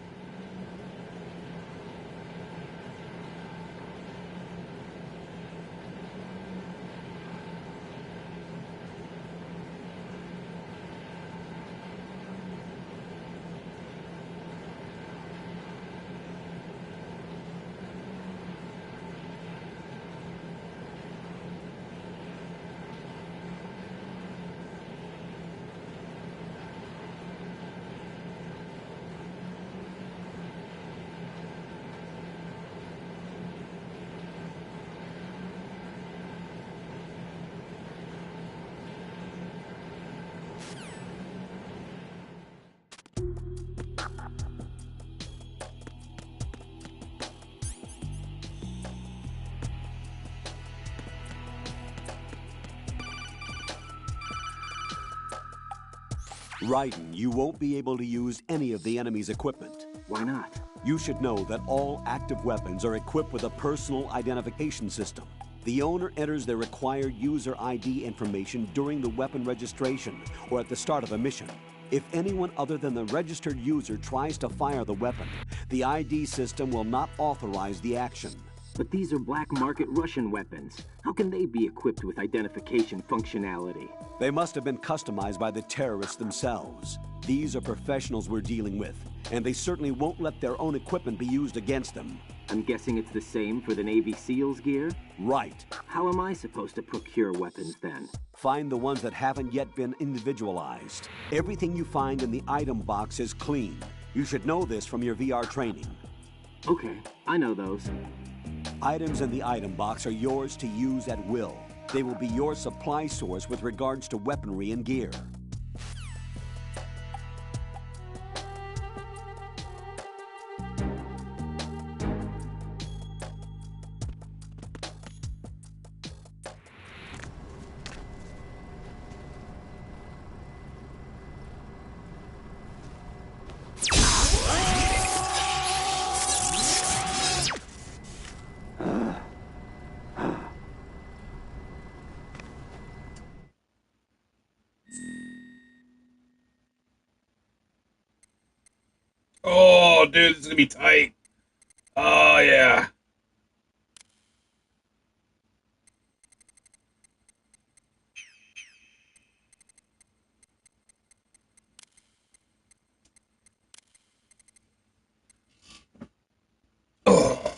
Raiden, you won't be able to use any of the enemy's equipment. Why not? You should know that all active weapons are equipped with a personal identification system. The owner enters their required user ID information during the weapon registration or at the start of a mission. If anyone other than the registered user tries to fire the weapon, the ID system will not authorize the action. But these are black market Russian weapons. How can they be equipped with identification functionality? They must have been customized by the terrorists themselves. These are professionals we're dealing with, and they certainly won't let their own equipment be used against them. I'm guessing it's the same for the Navy SEALs gear? Right. How am I supposed to procure weapons then? Find the ones that haven't yet been individualized. Everything you find in the item box is clean. You should know this from your VR training. Okay, I know those. Items in the item box are yours to use at will. They will be your supply source with regards to weaponry and gear. Oh, dude, this is gonna be tight. Oh, yeah. Oh.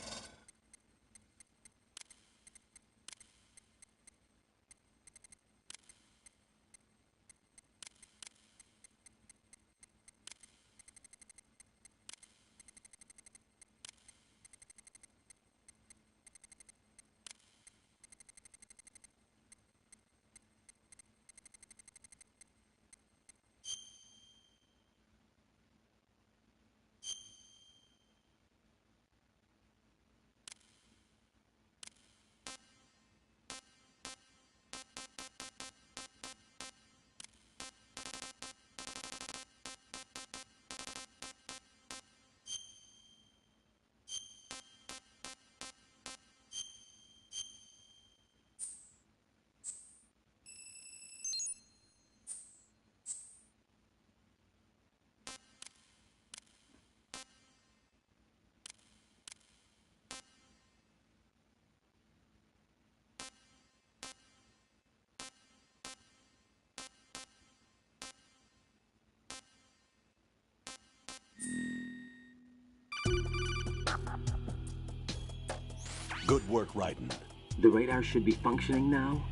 Good work, Raiden. The radar should be functioning now?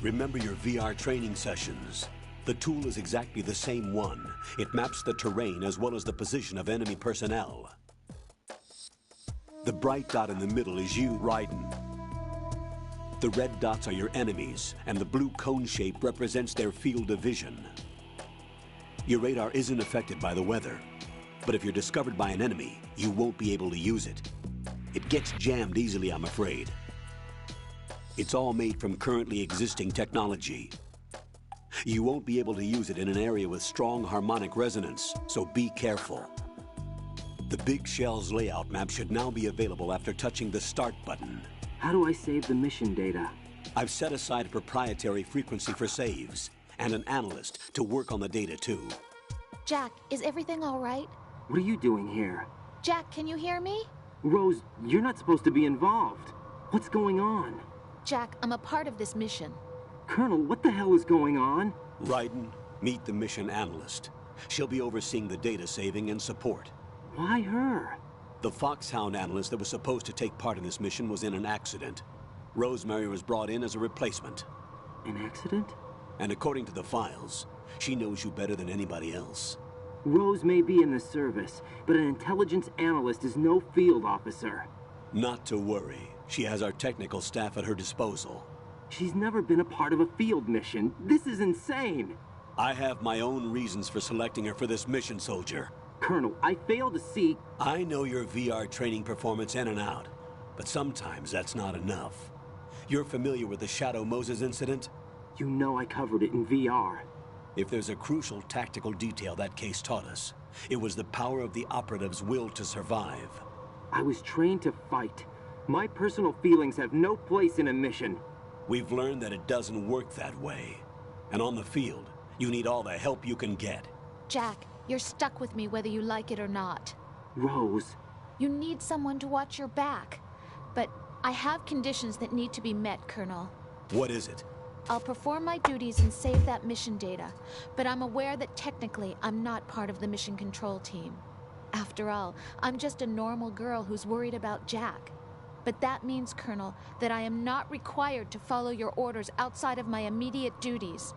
Remember your VR training sessions. The tool is exactly the same one. It maps the terrain as well as the position of enemy personnel. The bright dot in the middle is you, Raiden. The red dots are your enemies, and the blue cone shape represents their field of vision. Your radar isn't affected by the weather, but if you're discovered by an enemy, you won't be able to use it. It gets jammed easily, I'm afraid. It's all made from currently existing technology. You won't be able to use it in an area with strong harmonic resonance, so be careful. The Big Shell's layout map should now be available after touching the Start button. How do I save the mission data? I've set aside a proprietary frequency for saves, and an analyst to work on the data too. Jack, is everything all right? What are you doing here? Jack, can you hear me? Rose, you're not supposed to be involved. What's going on? Jack, I'm a part of this mission. Colonel, what the hell is going on? Raiden, meet the mission analyst. She'll be overseeing the data saving and support. Why her? The Foxhound analyst that was supposed to take part in this mission was in an accident. Rosemary was brought in as a replacement. An accident? And according to the files, she knows you better than anybody else. Rose may be in the service, but an intelligence analyst is no field officer. Not to worry. She has our technical staff at her disposal. She's never been a part of a field mission. This is insane. I have my own reasons for selecting her for this mission, soldier. Colonel, I fail to see... I know your VR training performance in and out, but sometimes that's not enough. You're familiar with the Shadow Moses incident? You know I covered it in VR. If there's a crucial tactical detail that case taught us, it was the power of the operative's will to survive. I was trained to fight. My personal feelings have no place in a mission. We've learned that it doesn't work that way. And on the field, you need all the help you can get. Jack, you're stuck with me whether you like it or not. Rose. You need someone to watch your back. But I have conditions that need to be met, Colonel. What is it? I'll perform my duties and save that mission data, but I'm aware that technically I'm not part of the mission control team. After all, I'm just a normal girl who's worried about Jack. But that means, Colonel, that I am not required to follow your orders outside of my immediate duties.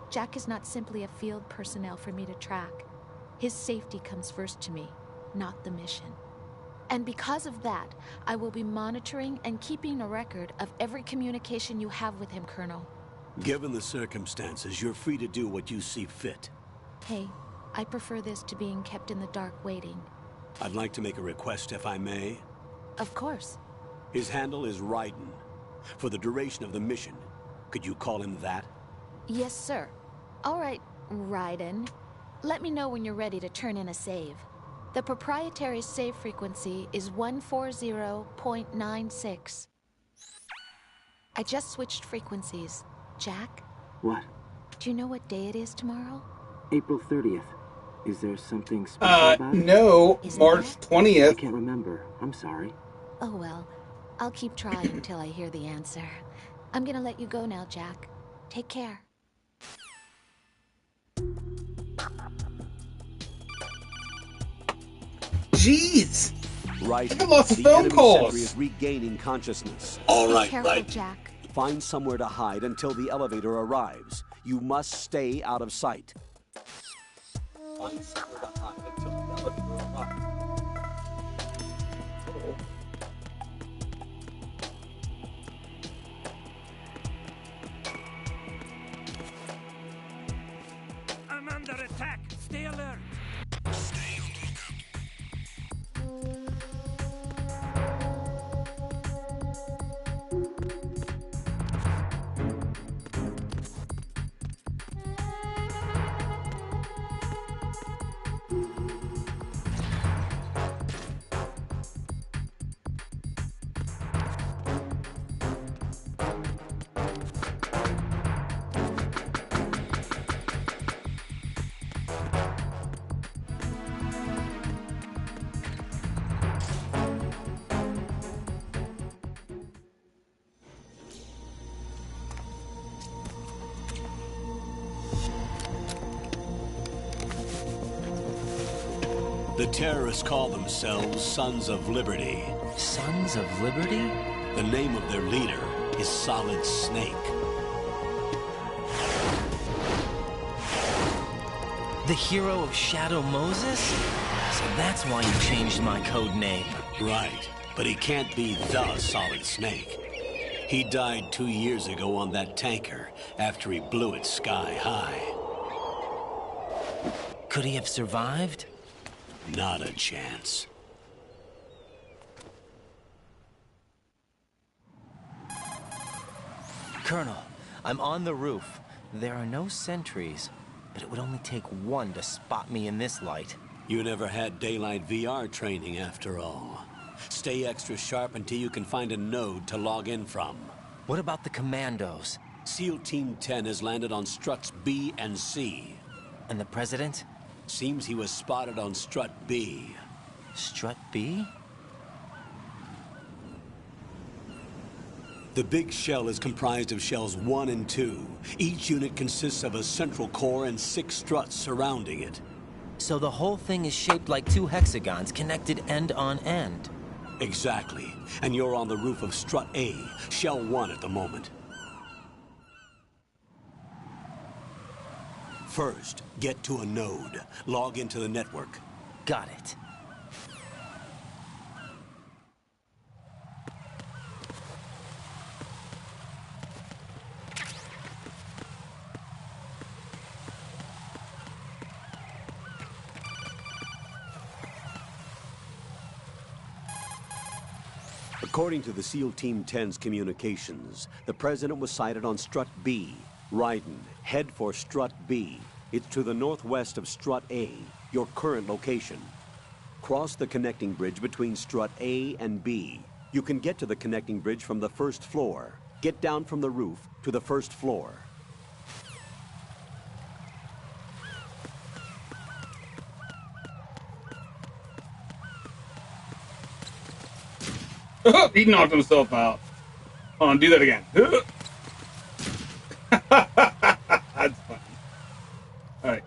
Jack is not simply a field personnel for me to track. His safety comes first to me, not the mission. And because of that, I will be monitoring and keeping a record of every communication you have with him, Colonel. Given the circumstances, you're free to do what you see fit. Hey, I prefer this to being kept in the dark waiting. I'd like to make a request, if I may. Of course. His handle is Raiden. For the duration of the mission, could you call him that? Yes, sir. All right, Raiden. Let me know when you're ready to turn in a save. The proprietary save frequency is 140.96. I just switched frequencies. Jack? What? Do you know what day it is tomorrow? April 30th. Is there something special about it? No, March 20th. I can't remember. I'm sorry. Oh well. I'll keep trying until I hear the answer. I'm gonna let you go now, Jack. Take care. Jeez! Right. I got lots of the phone enemy calls. sentry is regaining consciousness. All right, Be careful, right. Jack. Find somewhere to hide until the elevator arrives. You must stay out of sight. Find somewhere to hide until the elevator arrives. I'm under attack. Stay alert. Stay on the lookout. The terrorists call themselves Sons of Liberty. Sons of Liberty? The name of their leader is Solid Snake. The hero of Shadow Moses? So that's why you changed my code name. Right, but he can't be the Solid Snake. He died 2 years ago on that tanker after he blew it sky high. Could he have survived? Not a chance. Colonel, I'm on the roof. There are no sentries, but it would only take one to spot me in this light. You never had daylight VR training after all. Stay extra sharp until you can find a node to log in from. What about the commandos? SEAL Team 10 has landed on struts B and C. And the President? Seems he was spotted on strut B. Strut B? The big shell is comprised of shells 1 and 2. Each unit consists of a central core and 6 struts surrounding it. So the whole thing is shaped like 2 hexagons connected end on end. Exactly. And you're on the roof of strut A, shell 1 at the moment. First, get to a node. Log into the network. Got it. According to the SEAL Team 10's communications, the President was sighted on strut B. Raiden, head for strut B. It's to the northwest of strut A, your current location. Cross the connecting bridge between strut A and B. You can get to the connecting bridge from the first floor. Get down from the roof to the first floor. He knocked himself out. Hold on, do that again. That's funny. Alright.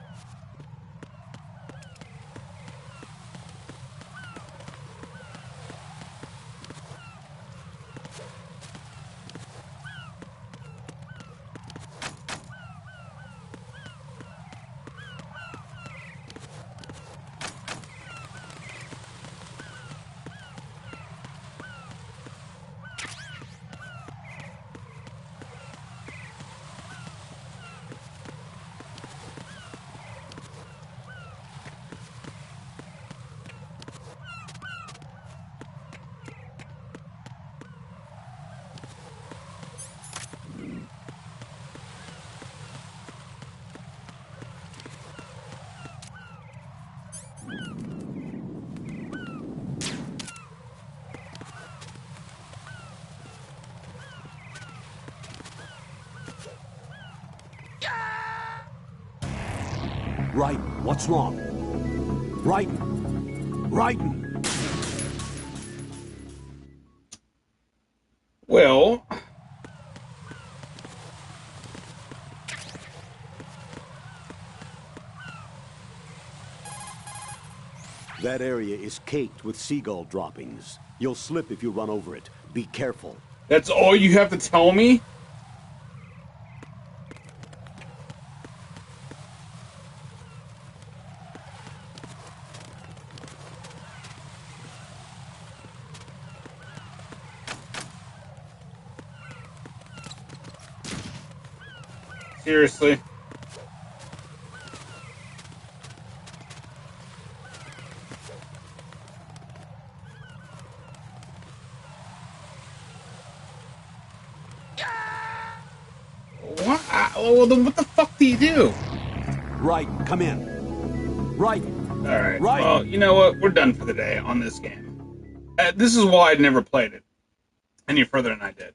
Raiden, what's wrong? Raiden! Raiden! Well... That area is caked with seagull droppings. You'll slip if you run over it. Be careful. That's all you have to tell me? Seriously? What? Well, then what the fuck do you do? Raiden, come in. Raiden. Alright, Raiden. well, you know what? We're done for the day on this game. This is why I'd never played it any further than I did.